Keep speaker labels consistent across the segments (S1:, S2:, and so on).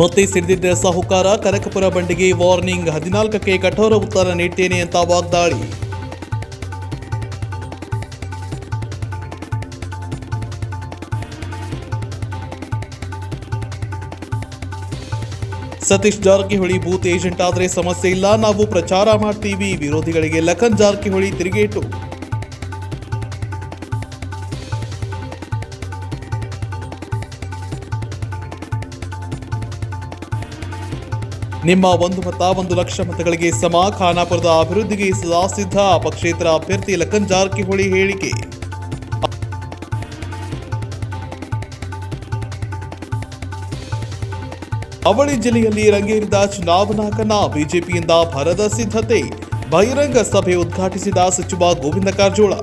S1: ಮತ್ತೆ ಸಿಡಿದಿದ್ದ ಸಾಹುಕಾರ ಕನಕಪುರ ಬಂಡಿಗೆ ವಾರ್ನಿಂಗ್, 14ಕ್ಕೆ ಕಠೋರ ಉತ್ತರ ನೀಡ್ತೇನೆ ಅಂತ ವಾಗ್ದಾಳಿ. ಸತೀಶ್ ಜಾರಕಿಹೊಳಿ ಬೂತ್ ಏಜೆಂಟ್ ಆದರೆ ಸಮಸ್ಯೆ ಇಲ್ಲ, ನಾವು ಪ್ರಚಾರ ಮಾಡ್ತೀವಿ. ವಿರೋಧಿಗಳಿಗೆ ಲಖನ್ ಜಾರಕಿಹೊಳಿ ತಿರುಗೇಟು. ನಿಮ್ಮ 1 ಮತ 1 ಲಕ್ಷ ಮತಗಳಿಗೆ ಸಮ, ಖಾನಾಪುರದ ಅಭಿವೃದ್ಧಿಗೆ ಸದಾ ಸಿದ್ಧ. ಪಕ್ಷೇತರ ಅಭ್ಯರ್ಥಿ ಲಖನ್ ಜಾರಕಿಹೊಳಿ ಹೇಳಿಕೆ. ಅವಳಿ ಜಿಲ್ಲೆಯಲ್ಲಿ ರಂಗೇರಿದ ಚುನಾವಣಾ ಕಣ, ಬಿಜೆಪಿಯಿಂದ ಭರದ ಸಿದ್ಧತೆ. ಬಹಿರಂಗ ಸಭೆ ಉದ್ಘಾಟಿಸಿದ ಸಚಿವ ಗೋವಿಂದ ಕಾರಜೋಳ.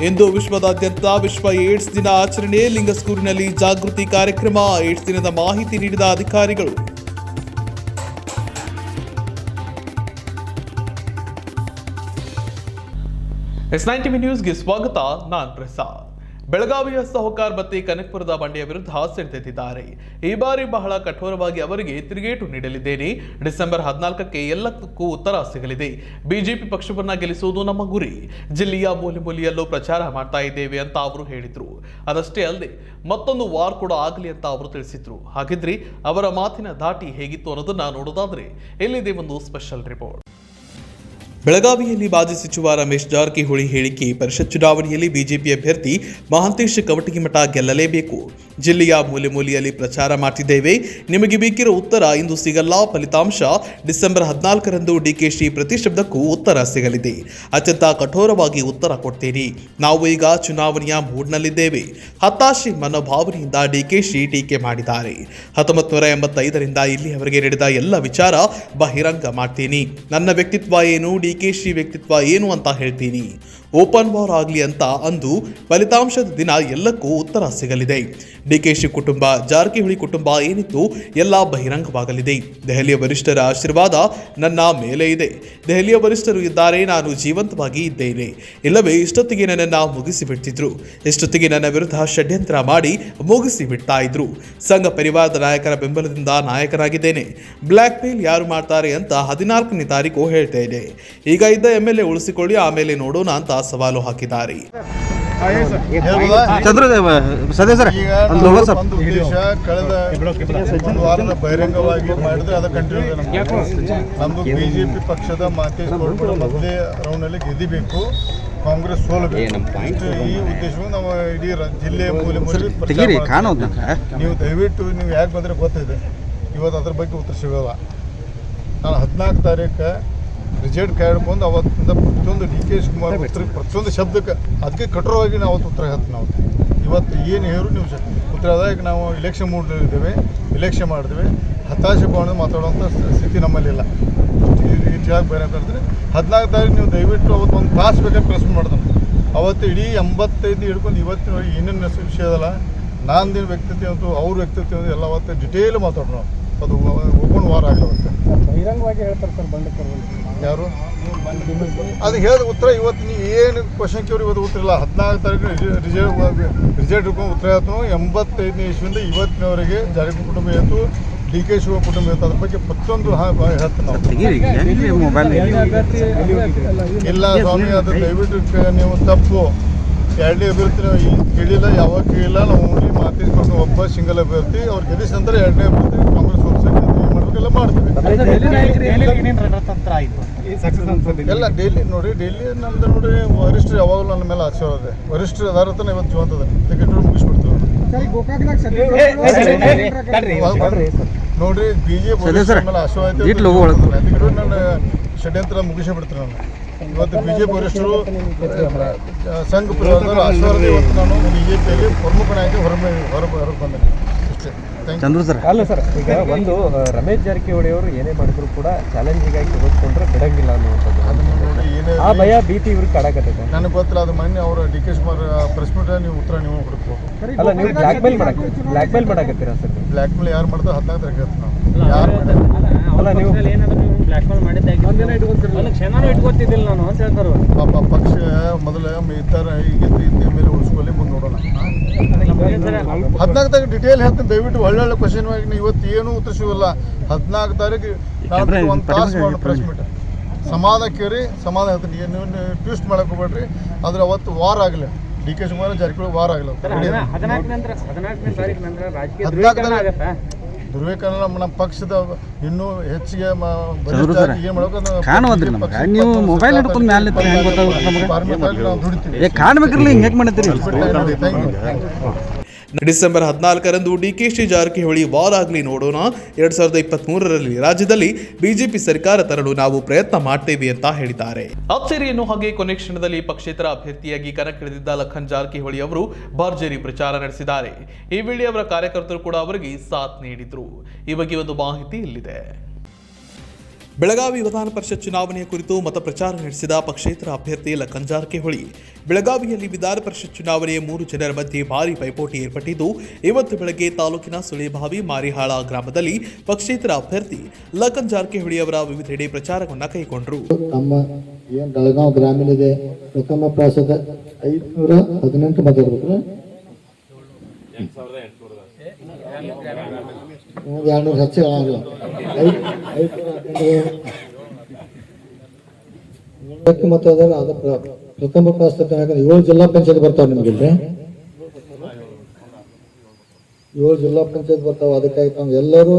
S1: ಇಂದು ವಿಶ್ವದಾದ್ಯಂತ ವಿಶ್ವ ಏಡ್ಸ್ ದಿನ ಆಚರಣೆ, ಲಿಂಗಸ್ಕೂರಿನಲ್ಲಿ ಜಾಗೃತಿ ಕಾರ್ಯಕ್ರಮ. ಏಡ್ಸ್ ದಿನದ ಮಾಹಿತಿ ನೀಡಿದ ಅಧಿಕಾರಿಗಳು. S90 ನ್ಯೂಸ್ಗೆ ಸ್ವಾಗತ. ನಾನು ಪ್ರಸಾದ್. ಬೆಳಗಾವಿಯ ಸಾಹುಕಾರ್ ಮತ್ತೆ ಕನಕಪುರದ ಬಂಡೆಯ ವಿರುದ್ಧ ಸೆಣೆದೆದ್ದಿದ್ದಾರೆ. ಈ ಬಾರಿ ಬಹಳ ಕಠೋರವಾಗಿ ಅವರಿಗೆ ತಿರುಗೇಟು ನೀಡಲಿದ್ದೇನೆ. ಡಿಸೆಂಬರ್ 14ಕ್ಕೆ ಎಲ್ಲಕ್ಕೂ ಉತ್ತರ ಸಿಗಲಿದೆ. ಬಿಜೆಪಿ ಪಕ್ಷವನ್ನ ಗೆಲ್ಲಿಸುವುದು ನಮ್ಮ ಗುರಿ. ಜಿಲ್ಲೆಯ ಮೂಲೆಯಲ್ಲೂ ಪ್ರಚಾರ ಮಾಡ್ತಾ ಇದ್ದೇವೆ ಅಂತ ಅವರು ಹೇಳಿದ್ರು. ಅದಷ್ಟೇ ಅಲ್ಲದೆ ಮತ್ತೊಂದು ವಾರ್ ಕೂಡ ಆಗಲಿ ಅಂತ ಅವರು ತಿಳಿಸಿದ್ರು. ಹಾಗಿದ್ರೆ ಅವರ ಮಾತಿನ ಧಾಟಿ ಹೇಗಿತ್ತು ಅನ್ನೋದನ್ನ ನೋಡೋದಾದ್ರೆ ಇಲ್ಲಿದೆ ಒಂದು ಸ್ಪೆಷಲ್ ರಿಪೋರ್ಟ್. ಬೆಳಗಾವಿಯಲ್ಲಿ ಮಾಜಿ ಸಚಿವ ರಮೇಶ್ ಜಾರಕಿಹೊಳಿ ಹೇಳಿಕೆ. ಪರಿಷತ್ ಚುನಾವಣೆಯಲ್ಲಿ ಬಿಜೆಪಿ ಅಭ್ಯರ್ಥಿ ಮಹಾಂತೇಶ್ ಕವಟಗಿಮಠ ಗೆಲ್ಲಲೇಬೇಕು. ಜಿಲ್ಲೆಯ ಮೂಲೆಯಲ್ಲಿ ಪ್ರಚಾರ ಮಾಡ್ತಿದ್ದೇವೆ. ನಿಮಗೆ ಬೇಕಿರೋ ಉತ್ತರ ಇಂದು ಸಿಗಲ್ಲ. ಫಲಿತಾಂಶ ಡಿಸೆಂಬರ್ 14ರಂದು ಡಿಕೆಶಿ ಪ್ರತಿ ಶಬ್ದಕ್ಕೂ ಉತ್ತರ ಸಿಗಲಿದೆ. ಅತ್ಯಂತ ಕಠೋರವಾಗಿ ಉತ್ತರ ಕೊಡ್ತೇನೆ. ನಾವು ಈಗ ಚುನಾವಣೆಯ ಮೂಡ್ನಲ್ಲಿದ್ದೇವೆ. ಹತಾಶೆ ಮನೋಭಾವನೆಯಿಂದ ಡಿಕೆಶಿ ಟೀಕೆ ಮಾಡಿದ್ದಾರೆ. 1985ರಿಂದ ಇಲ್ಲಿಯವರೆಗೆ ನಡೆದ ಎಲ್ಲ ವಿಚಾರ ಬಹಿರಂಗ ಮಾಡ್ತೀನಿ. ನನ್ನ ವ್ಯಕ್ತಿತ್ವ ಏನು, ಡಿಕೆಶಿ ವ್ಯಕ್ತಿತ್ವ ಏನು ಅಂತ ಹೇಳ್ತೀನಿ. ಓಪನ್ ವಾರ್ ಆಗಲಿ ಅಂತ ಅಂದು ಫಲಿತಾಂಶದ ದಿನ ಎಲ್ಲಕ್ಕೂ ಉತ್ತರ ಸಿಗಲಿದೆ. ಡಿಕೆಶಿ ಕುಟುಂಬ, ಜಾರಕಿಹೊಳಿ ಕುಟುಂಬ ಏನಿತ್ತು ಎಲ್ಲ ಬಹಿರಂಗವಾಗಲಿದೆ. ದೆಹಲಿಯ ವರಿಷ್ಠರ ಆಶೀರ್ವಾದ ನನ್ನ ಮೇಲೆ ಇದೆ. ದೆಹಲಿಯ ವರಿಷ್ಠರು ಇದ್ದಾರೆ, ನಾನು ಜೀವಂತವಾಗಿ ಇದ್ದೇನೆ. ಇಲ್ಲವೇ ಇಷ್ಟೊತ್ತಿಗೆ ನನ್ನನ್ನು ಮುಗಿಸಿಬಿಡ್ತಿದ್ರು. ಇಷ್ಟೊತ್ತಿಗೆ ನನ್ನ ವಿರುದ್ಧ ಷಡ್ಯಂತ್ರ ಮಾಡಿ ಮುಗಿಸಿ ಬಿಡ್ತಾ ಇದ್ರು. ಸಂಘ ಪರಿವಾರದ ನಾಯಕರ ಬೆಂಬಲದಿಂದ ನಾಯಕನಾಗಿದ್ದೇನೆ. ಬ್ಲ್ಯಾಕ್ ಮೇಲ್ ಯಾರು ಮಾಡ್ತಾರೆ ಅಂತ 14ನೇ ತಾರೀಕು ಹೇಳ್ತೇನೆ. ಈಗ ಇದ್ದ MLA ಉಳಿಸಿಕೊಳ್ಳಿ, ಆಮೇಲೆ ನೋಡೋಣ ಅಂತ ಸವಾಲು ಹಾಕಿದ್ದಾರೆ.
S2: ಕಳೆದ ವಾರದ ಬಹಿರಂಗವಾಗಿ ಮಾಡಿದ್ರೆ ಅದು ಕಂಟಿನ್ಯೂ. ನಮ್ದು ಬಿಜೆಪಿ ಪಕ್ಷದ ಮಹಂತೇಶ್ ಗೌಡ ಮೊದಲೇ ರೌಂಡ್ನಲ್ಲಿ ಗೆದ್ದಿಬೇಕು, ಕಾಂಗ್ರೆಸ್ ಸೋಲಬೇಕು. ಈ ಉದ್ದೇಶವನ್ನು ನಾವು ಇಡೀ ಜಿಲ್ಲೆ ಮೂಲೆ ನೀವು ದಯವಿಟ್ಟು ನೀವು ಯಾಕೆ ಬಂದರೆ ಗೊತ್ತಿದೆ. ಇವತ್ತು ಅದ್ರ ಬಗ್ಗೆ ಉತ್ತರ ಸಿಗೋಲ್ಲ. ನಾನು 14 ತಾರೀಕು ರಿಸಲ್ಟ್ ಕಾಯ್ಕೊಂಡು ಅವತ್ತಿಂದ ಪ್ರತಿಯೊಂದು DK ಶಿವಕುಮಾರ್ ಪ್ರತಿಯೊಂದು ಶಬ್ದಕ್ಕೆ ಅದಕ್ಕೆ ಕಠೋರವಾಗಿ ನಾವು ಅವತ್ತು ಉತ್ತರ ಹೇಳ್ತೀವಿ. ನಾವು ಇವತ್ತು ಏನು ಹೇಳು ನೀವು ಉತ್ತರ ಆದಾಗ ನಾವು ಇಲೆಕ್ಷನ್ ಮೂಡ್ನಲ್ಲಿದ್ದೇವೆ, ಇಲೆಕ್ಷನ್ ಮಾಡಿದ್ವಿ. ಹತಾಶೆ ಭಾವನೆ ಮಾತಾಡುವಂಥ ಸ್ಥಿತಿ ನಮ್ಮಲ್ಲಿಲ್ಲ. ಇಷ್ಟಾಗಿ ಬೇರೆ ಅಂತಂದರೆ 14 ತಾರೀಕು ನೀವು ದಯವಿಟ್ಟು ಅವತ್ತು ಒಂದು ಕ್ಲಾಸ್ ಬೇಕಾದ್ರೆ ಪ್ರೆಸ್ ಮಾಡಿದೆ. ಅವತ್ತು ಇಡೀ 85 ಹಿಡ್ಕೊಂಡು ಇವತ್ತಿನವರೆಗೆ ಏನೇನು ವಿಷಯ ಅದಲ್ಲ, ನಾಂದಿನ ವ್ಯಕ್ತಿತ್ವ ಅಂತೂ ಅವ್ರ ವ್ಯಕ್ತಿತ್ವ ಎಲ್ಲ ಅವತ್ತು ಡಿಟೇಲ್ ಮಾತಾಡೋಣ. ಅದು ಓಪನ್ ವಾರ್ ಆಗಲವತ್ತೆ
S3: ಬಹಿರಂಗವಾಗಿ ಹೇಳ್ತಾರೆ ಸರ್. ಬಂಡಕರು
S2: ಯಾರು ಅದು ಹೇಳಿದ ಉತ್ತರ ಇವತ್ತು ನೀವು ಏನು ಕ್ವಶನ್ ಕೇಳಿ ಇವತ್ತು ಉತ್ತರ ಇಲ್ಲ. 14 ತಾರೀಕು ರಿಸಲ್ಟ್ ಹಿಡ್ಕೊಂಡು ಉತ್ತರ ಹೇಳ್ತು. 85ನೇ ಇಸ್ವಿಯಿಂದ ಇವತ್ತಿನವರೆಗೆ ಜಾರಕಿಹೊಳಿ ಕುಟುಂಬ ಇತ್ತು, DK ಶಿವ ಕುಟುಂಬ ಇತ್ತು. ಅದ್ರ ಬಗ್ಗೆ ಪ್ರತಿಯೊಂದು ಹೇಳ್ತೀವಿ ನಾವು. ಇಲ್ಲ ಸ್ವಾಮಿ, ಅದು ದಯವಿಟ್ಟು ನೀವು ತಪ್ಪು. 2ನೇ ಅಭ್ಯರ್ಥಿ ನಾವು ಕೇಳಿಲ್ಲ, ಯಾವಾಗ ಕೇಳಿಲ್ಲ. ನಾವು ಓನ್ಲಿ ಮಾತಾಡ್ಕೊಂಡು ಒಬ್ಬ ಸಿಂಗಲ್ ಅಭ್ಯರ್ಥಿ ಅವ್ರು ಗೆಲ್ಲಿಸ ನಂತರ 2ನೇ ಅಭ್ಯರ್ಥಿ ಕಾಂಗ್ರೆಸ್ ಮಾಡಬೇಕೆಲ್ಲ ಮಾಡ್ತೀವಿ. ಎಲ್ಲ ಡೈಲಿ ನೋಡಿ, ಡೈಲಿ ನಮ್ದು ನೋಡಿ ವರಿಷ್ಠರು ಯಾವಾಗಲೂ ನನ್ನ ಮೇಲೆ ಆಶೀರ್ವಾದ ಇದೆ. ವರಿಷ್ಠರು ಅದಾರತನ ಇವತ್ತು ಜೀವಂತದ ಟಿಕೆಟ್ ಮುಗಿಸ್ಬಿಡ್ತೀವಿ ನೋಡ್ರಿ. ಬಿಜೆಪಿ ಮೇಲೆ ಆಶೀರ್ವಾದ ಇದೆ. ನನ್ನ ಷಡ್ಯಂತ್ರ ಮುಗಿಸೇ ಬಿಡ್ತೀನಿ ನಾನು. ಇವತ್ತು ಬಿಜೆಪಿ ವರಿಷ್ಠರು ಸಂಘ ಪರಿವಾರದವರು ಆಶೀರ್ವಾದ ಇವತ್ತು ನಾನು ಬಿಜೆಪಿಯಲ್ಲಿ ಪ್ರಮುಖ ನಾಯಕ ಹೊರಗೆ ಬಂದೆ.
S3: ಚಂದ್ರು ಸರ್, ಅಲ್ಲ ಸರ್, ಈಗ ಒಂದು ರಮೇಶ್ ಜಾರಕಿಹೊಳಿ ಅವರು ಏನೇ ಮಾಡಿದ್ರು ಕೂಡ ಚಾಲೆಂಜಿಗಾಗಿ ತೆಗೆದುಕೊಂಡ್ರೆ ಬಿಡಂಗಿಲ್ಲ ಅನ್ನುವಂಥದ್ದು.
S2: ಅದನ್ನು ನೋಡಿ ಏನೇ
S3: ಆ ಭಯ ಭೀತಿ ಇವ್ರಿಗೆ ಕಾಡಕತ್ತೈತೆ.
S2: ನನಗೆ ಗೊತ್ತಿಲ್ಲ. ಅದು ಮೊನ್ನೆ ಅವರು DK ಶಿವಕುಮಾರ್ ಪ್ರೆಸ್ ಮೀಟ್ ನೀವು ಉತ್ತರ ನೀವು ಹುಡುಕ್ಬೇಕು.
S3: ಅಲ್ಲ, ನೀವು ಬ್ಲ್ಯಾಕ್ ಮೇಲ್ ಮಾಡಕತ್ತೀರಾ ಸರ್?
S2: ಬ್ಲ್ಯಾಕ್ ಮೇಲ್ ಯಾರು ಮಾಡ್ತಾರೆ 14 ತಾರೀಕು ನಾವು ಯಾರು
S3: ಅಲ್ಲ, ನೀವು
S4: ಬ್ಲ್ಯಾಕ್ ಮೇಲ್ ಮಾಡಿದ್ದಾಗಿ ಒಂದಿನ ಇಟ್ಕೊತಿರ್ಲಿಲ್ಲ, ಕ್ಷಣನೂ ಇಟ್ಕೊತಿದ್ದಿಲ್ಲ ನಾನು ಅಂತ ಹೇಳ್ತಾರೆ.
S2: ಪಾಪ ಪಕ್ಷ ಮೊದಲ ಇದ್ದಾರೆ ಈಗ ಮೇಲೆ ಉಳಿಸ್ಕೊಳ್ಳಿ ಮುಂದೆ ನೋಡೋಣ. 14 ತಾರೀಕು ಡಿಟೇಲ್ ಹೇಳ್ತೀನಿ, ದಯವಿಟ್ಟು ಒಳ್ಳೊಳ್ಳೆ ಕ್ವಶನ್ ಆಗಿ ಇವತ್ತು ಏನೂ ಉತ್ತರ ಸಿಗಲ್ಲ. 14 ತಾರೀಕು ನಾಳೆ ಒಂದು ತಾಸು ಮಾಡೋಣ ಪ್ರೆಸ್ ಮೀಟ್. ಸಮಾಧಾನ ಕೇಳಿ ಸಮಾಧಾನ ಹೇಳ್ತೀನಿ, ಏನು ಟ್ವಿಸ್ಟ್ ಮಾಡಕ್ಕೆ ಹೋಗ್ಬೇಡ್ರಿ. ಆದರೆ ಅವತ್ತು ವಾರ ಆಗಲಿ, ಡಿ ಕೆ ಶಿವಕುಮಾರ್ ಜಾರಕಿಹೊಳಿ ವಾರ ಆಗಲ್ಲ.
S4: 14ನೇ ತಾರೀಕು ನಂತರ ರಾಜಕೀಯ ಧ್ರುವೀಕರಣ ಆಗತ್ತಾ?
S2: ಧ್ರುವೀಕರಣ ನಮ್ಮ ಪಕ್ಷದ ಇನ್ನೂ ಹೆಚ್ಚಿಗೆ ಏನು
S3: ನೀವು ಮೊಬೈಲ್ ಹಿಡ್ಕೊಂಡು ಮ್ಯಾಲೆ
S2: ನಾವು ದುಡಿತೀವಿ.
S3: ಕಾಣ್ಬೇಕ್ರಲ್ಲ, ಹಿಂಗೆ ಯಾಕೆ ಮಾಡ್ತೀರಿ?
S1: ಡಿಸೆಂಬರ್ 14ರಂದು ಡಿಕೆಶಿ ಜಾರಕಿಹೊಳಿ ವಾರ ಆಗಲಿ ನೋಡೋಣ, 2023ರಲ್ಲಿ ರಾಜ್ಯದಲ್ಲಿ ಬಿಜೆಪಿ ಸರ್ಕಾರ ತರಲು ನಾವು ಪ್ರಯತ್ನ ಮಾಡ್ತೇವೆ ಅಂತ ಹೇಳಿದ್ದಾರೆ. ಅಚ್ಚರಿಯನ್ನು ಹಾಗೆ ಕೊನೆ ಕ್ಷಣದಲ್ಲಿ ಪಕ್ಷೇತರ ಅಭ್ಯರ್ಥಿಯಾಗಿ ಕಣಕ್ಕಿಳಿದಿದ್ದ ಲಖನ್ ಜಾರಕಿಹೊಳಿ ಅವರು ಭರ್ಜರಿ ಪ್ರಚಾರ ನಡೆಸಿದ್ದಾರೆ. ಈ ವೇಳೆ ಅವರ ಕಾರ್ಯಕರ್ತರು ಕೂಡ ಅವರಿಗೆ ಸಾಥ್ ನೀಡಿದ್ರು. ಈ ಬಗ್ಗೆ ಒಂದು ಮಾಹಿತಿ ಇಲ್ಲಿದೆ. ಬೆಳಗಾವಿ ವಿಧಾನ ಪರಿಷತ್ ಚುನಾವಣೆಯ ಕುರಿತು ಮತ ಪ್ರಚಾರ ನಡೆಸಿದ ಪಕ್ಷೇತರ ಅಭ್ಯರ್ಥಿ ಲಖನ್ ಜಾರಕಿಹೊಳಿ ಬೆಳಗಾವಿಯಲ್ಲಿ ವಿಧಾನ ಪರಿಷತ್ ಚುನಾವಣೆಯ 3 ಜನರ ಮಧ್ಯೆ ಭಾರಿ ಪೈಪೋಟಿ ಏರ್ಪಟ್ಟಿದ್ದು, ಇವತ್ತು ಬೆಳಗ್ಗೆ ತಾಲೂಕಿನ ಸುಳೇಭಾವಿ ಮಾರಿಹಾಳ ಗ್ರಾಮದಲ್ಲಿ ಪಕ್ಷೇತರ ಅಭ್ಯರ್ಥಿ ಲಖನ್ ಜಾರಕಿಹೊಳಿ ಅವರ ವಿವಿಧೆಡೆ ಪ್ರಚಾರವನ್ನು ಕೈಗೊಂಡರು.
S5: ನಮ್ಮ ಏನು ಬೆಳಗಾವಿ ಗ್ರಾಮೀಣ ಇದೆ, ಪ್ರಥಮ ಪ್ರಾಸದ 518 ಮತ ಇರ್ಬೇಕು, 200 ಹೆಚ್ಚು ಆಗಲ್ಲ, 518 ಮತ ಅದ. ಅದು ಪ್ರಥಮ ಪ್ರಾಸದ 7 ಜಿಲ್ಲಾ ಪಂಚಾಯತ್ ಬರ್ತಾವೆ ನಿಮ್ಗೆ, 7 ಜಿಲ್ಲಾ ಪಂಚಾಯತ್ ಬರ್ತಾವೆ. ಅದಕ್ಕಾಗಿ ತಾವು ಎಲ್ಲರೂ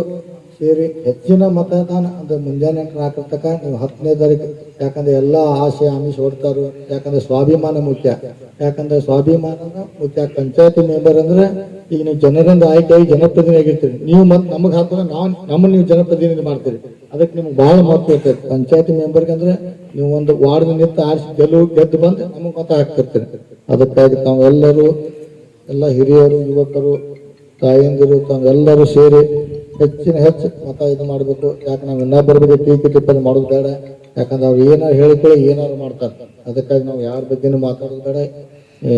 S5: ಸೇರಿ ಹೆಚ್ಚಿನ ಮತದಾನ ಅಂದ್ರೆ ಮುಂಜಾನೆ ಹಾಕಿರ್ತಕ್ಕ ನೀವು 10ನೇ ತಾರೀಕು. ಯಾಕಂದ್ರೆ ಎಲ್ಲ ಆಸೆ ಆಮಿಷ ಹೊಡ್ತಾರು. ಯಾಕಂದ್ರೆ ಸ್ವಾಭಿಮಾನ ಮುಖ್ಯ, ಯಾಕಂದ್ರೆ ಸ್ವಾಭಿಮಾನನ ಮುಖ್ಯ. ಪಂಚಾಯತಿ ಮೆಂಬರ್ ಅಂದ್ರೆ ಈಗ ನೀವು ಜನರಿಂದ ಆಯ್ಕೆಯಾಗಿ ಜನಪ್ರತಿನಿಧಿ ಆಗಿರ್ತೀರಿ. ನೀವು ಮತ್ತೆ ನಮಗೆ ಹಾಕಿದ್ರೆ ನಮ್ಮನ್ನು ನೀವು ಜನಪ್ರತಿನಿಧಿ ಮಾಡ್ತೀರಿ. ಅದಕ್ಕೆ ನಿಮ್ಗೆ ಬಹಳ ಮಹತ್ವ ಇರ್ತದೆ. ಪಂಚಾಯತಿ ಮೆಂಬರ್ಗೆ ಅಂದ್ರೆ ನೀವು ಒಂದು ವಾರ್ಡ್ ನಿಂತು ಆರಿಸಿ ಗೆದ್ದು ಬಂದು ನಮಗೆ ಮತ ಹಾಕ್ತಿರ್ತೀರಿ. ಅದಕ್ಕಾಗಿ ತಾವೆಲ್ಲರೂ ಎಲ್ಲ ಹಿರಿಯರು, ಯುವಕರು, ತಾಯಂದಿರು ತಾವೆಲ್ಲರೂ ಸೇರಿ ಹೆಚ್ಚು ಮತ ಇದು ಮಾಡಬೇಕು. ಯಾಕೆ ನಾವು ಇನ್ನೊಬ್ಬರ ಬಗ್ಗೆ ಟೀಕೆ ಟಿಪ್ಪಣಿ ಮಾಡೋದು ಬೇಡ. ಯಾಕಂದ್ರೆ ಅವ್ರು ಏನಾರು ಹೇಳಿಕೊಳ್ಳಿ ಏನಾರು ಮಾಡ್ತಾರೆ. ಅದಕ್ಕಾಗಿ ನಾವು ಯಾರ ಬಗ್ಗೆನೂ ಮಾತಾಡೋದು ಬೇಡ.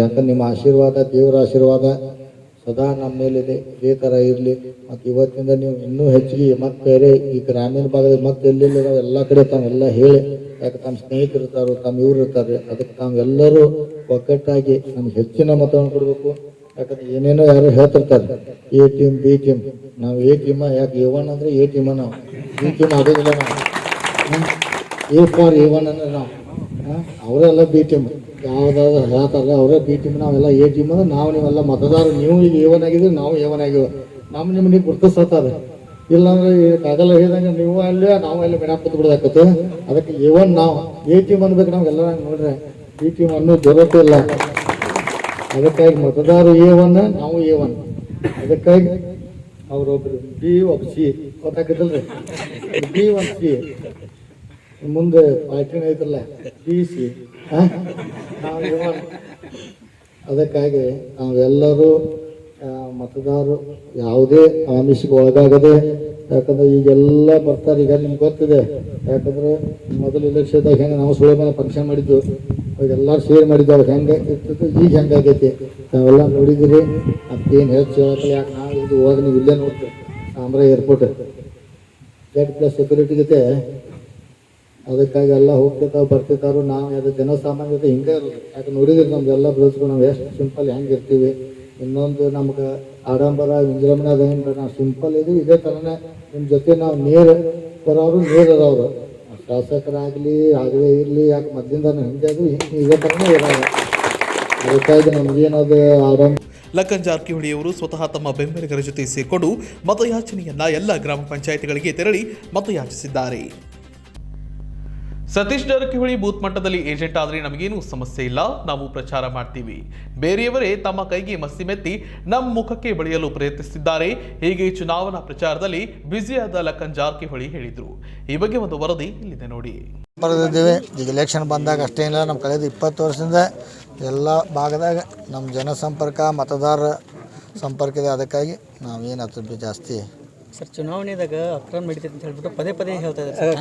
S5: ಯಾಕಂದ್ರೆ ನಿಮ್ಮ ಆಶೀರ್ವಾದ, ದೇವರ ಆಶೀರ್ವಾದ ಸದಾ ನಮ್ಮ ಮೇಲಿದೆ, ಇದೇ ಥರ ಇರಲಿ. ಮತ್ತು ಇವತ್ತಿಂದ ನೀವು ಇನ್ನೂ ಹೆಚ್ಚಿಗೆ ಮತ್ತೆ ಬೇರೆ ಈ ಗ್ರಾಮೀಣ ಭಾಗದಲ್ಲಿ ಮತ್ತೆ ಎಲ್ಲೆಲ್ಲಿ ಎಲ್ಲ ಕಡೆ ತಾವೆಲ್ಲ ಹೇಳಿ, ಯಾಕೆ ತಮ್ಮ ಸ್ನೇಹಿತರು ಇರ್ತಾರೆ, ತಮ್ಮ ಇವ್ರು ಇರ್ತಾರೆ. ಅದಕ್ಕೆ ತಾವೆಲ್ಲರೂ ಒಗ್ಗಟ್ಟಾಗಿ ನಮ್ಗೆ ಹೆಚ್ಚಿನ ಮತವನ್ನು ಕೊಡಬೇಕು. ಯಾಕಂದ್ರೆ ಏನೇನೋ ಯಾರು ಹೇಳ್ತಿರ್ತಾರೆ, ಎ ಟೀಮ್ ಬಿ ಟೀಮ್. ನಾವು ಎ ಟೀಮ, ಯಾಕೆ A1 ಅಂದರೆ ಎ ಟೀಮ, ನಾವು ಬಿ ಟೀಮ್ ಆಗೋದಿಲ್ಲ. ನಾವು A ಫಾರ್ A1 ಅಂದರೆ ನಾವು ಅವರೆಲ್ಲ ಬಿ ಟೀಮ್. ಯಾವುದಾದ್ರು ಹೇಳ್ತಾರಲ್ಲ ಅವರೇ ಬಿ ಟೀಮ್, ನಾವೆಲ್ಲ ಎ ಟೀಮ್. ಅಂದ್ರೆ ನಾವು ನೀವೆಲ್ಲ ಮತದಾರರು. ನೀವು ಈಗ A1 ಆಗಿದ್ರೆ ನಾವು A1 ಆಗಿವೆ. ನಿಮ್ಗೆ ಗುರ್ತಿಸ್ತದೆ. ಇಲ್ಲಾಂದ್ರೆ ಆಗಲ್ಲ ಹೇಳಿದಂಗೆ ನೀವು ಅಲ್ಲೇ ನಾವು ಅಲ್ಲಿ ಮೇಡಮ್ ಕೂತ್ ಬಿಡೋದಾಕತ್ತೆ. ಅದಕ್ಕೆ A1 ನಾವು ಎ ಟೀಮ್ ಅನ್ಬೇಕು. ನಮ್ಗೆಲ್ಲ ನೋಡ್ರೆ ಬಿ ಟೀಮ್ ಅನ್ನೋ ಜರೂರತೆ ಇಲ್ಲ. ಅದಕ್ಕಾಗಿ ಮತದಾರರು A1, ನಾವು A1. ಅದಕ್ಕಾಗಿ ಅವರೊಬ್ರು B1C ಗೊತ್ತಾಗತ್ತಲ್ರಿ, B1C ಮುಂದೆ ಪಾರ್ಟಿನ ಐತಲ್ಲ BC, ನಾವು A1. ಅದಕ್ಕಾಗಿ ನಾವೆಲ್ಲರೂ ಮತದಾರರು ಯಾವುದೇ ಆಮಿಷಕ್ಕೆ ಒಳಗಾಗದೆ, ಯಾಕಂದ್ರೆ ಈಗೆಲ್ಲ ಬರ್ತಾರೆ. ಈಗ ನಿಮ್ಗೆ ಗೊತ್ತಿದೆ, ಯಾಕಂದ್ರೆ ಮೊದಲು ಇಲೆಕ್ಷನ್ದಾಗ ಹೆಂಗೆ ನಾವು ಸುಳ್ಳು ಫಂಕ್ಷನ್ ಮಾಡಿದ್ದು, ಎಲ್ಲರೂ ಶೇರ್ ಮಾಡಿದ್ದು, ಅವ್ರು ಹೆಂಗೆ ಇರ್ತಿತ್ತು, ಈಗ ಹೆಂಗಾಗೈತಿ ನಾವೆಲ್ಲ ನೋಡಿದಿರಿ. ಮತ್ತೇನು ಹೆಚ್ಚು ಹೇಳಕ್ಕಲ್ಲ. ಯಾಕೆ ನಾವು ಇದು ಹೋಗಿ ನೀವು ಇಲ್ಲೇ ನೋಡ್ತೀವಿ, ಸಾಮ್ರಾ ಏರ್ಪೋರ್ಟ್ Z+ ಸೆಕ್ಯೂರಿಟಿ ಜೊತೆ. ಅದಕ್ಕಾಗಿ ಎಲ್ಲ ಹೋಗ್ತಿರ್ತಾವೆ ಬರ್ತಿರ್ತಾರು. ನಾವು ಅದು ಜನಸಾಮಾನ್ಯತೆ ಹಿಂಗೆ ಇರೋದು. ಯಾಕೆ ನೋಡಿದಿರಿ ನಮ್ದೆಲ್ಲ ಬ್ಲೌಸ್ಗಳು ನಾವು ಎಷ್ಟು ಸಿಂಪಲ್ ಹೆಂಗೆ ಇರ್ತೀವಿ. ಇನ್ನೊಂದು ನಮ್ಗೆ ಆಡಂಬರ ವಿಜೃಂಭಣೆ ಅದೇನು, ನಾವು ಸಿಂಪಲ್ ಇದೀವಿ. ಇದೇ ಥರನೇ ನಿಮ್ಮ ಜೊತೆ ನಾವು ನೇರ ಬರೋರು ನೇರದವರು, ಶಾಸಕರಾಗಲಿ ಆಗಲೇ ಇರಲಿ. ಯಾಕೆ ಮೊದಲಿಂದ ಹಿಂದೆ ಅದು ಇದೇ ಥರನೇ ಇರೋದು. ಅದಕ್ಕಾಗಿ ನಮಗೇನದು ಆಡಂಬರ.
S1: ಲಖನ್ ಜಾರಕಿಹೊಳಿ ಅವರು ಸ್ವತಃ ತಮ್ಮ ಬೆಂಬಲಿಗರ ಜೊತೆ ಸೇರಿಕೊಂಡು ಮತಯಾಚನೆಯನ್ನ ಎಲ್ಲ ಗ್ರಾಮ ಪಂಚಾಯಿತಿಗಳಿಗೆ ತೆರಳಿ ಮತಯಾಚಿಸಿದ್ದಾರೆ. ಸತೀಶ್ ಜಾರಕಿಹೊಳಿ ಬೂತ್ ಮಟ್ಟದಲ್ಲಿ ಏಜೆಂಟ್ ಆದರೆ ನಮಗೇನೂ ಸಮಸ್ಯೆ ಇಲ್ಲ, ನಾವು ಪ್ರಚಾರ ಮಾಡ್ತೀವಿ. ಬೇರೆಯವರೇ ತಮ್ಮ ಕೈಗೆ ಮಸಿ ಮೆತ್ತಿ ನಮ್ಮ ಮುಖಕ್ಕೆ ಬಳಿಯಲು ಪ್ರಯತ್ನಿಸಿದ್ದಾರೆ. ಹೀಗೆ ಚುನಾವಣಾ ಪ್ರಚಾರದಲ್ಲಿ ಬ್ಯುಸಿಯಾದ ಲಖನ್ ಜಾರಕಿಹೊಳಿ ಹೇಳಿದರು. ಈ ಬಗ್ಗೆ ಒಂದು ವರದಿ ಇಲ್ಲಿದೆ ನೋಡಿ.
S5: ಬರೆದಿದ್ದೇವೆ. ಈಗ ಎಲೆಕ್ಷನ್ ಬಂದಾಗ ಅಷ್ಟೇ ಇಲ್ಲ, ನಮ್ಮ ಕಳೆದ 20 ವರ್ಷದಿಂದ ಎಲ್ಲ ಭಾಗದಾಗ ನಮ್ಮ ಜನಸಂಪರ್ಕ, ಮತದಾರ ಸಂಪರ್ಕ ಇದೆ. ಅದಕ್ಕಾಗಿ ನಾವೇನು ಅದ್ರ ಜಾಸ್ತಿ
S4: ಸರ್ ಚುನಾವಣೆದಾಗ ಅಕ್ರಮ ನಡೀತೈತೆ ಅಂತ ಹೇಳ್ಬಿಟ್ಟು ಪದೇ ಹೇಳ್ತಾ ಇದ್ದಾರೆ.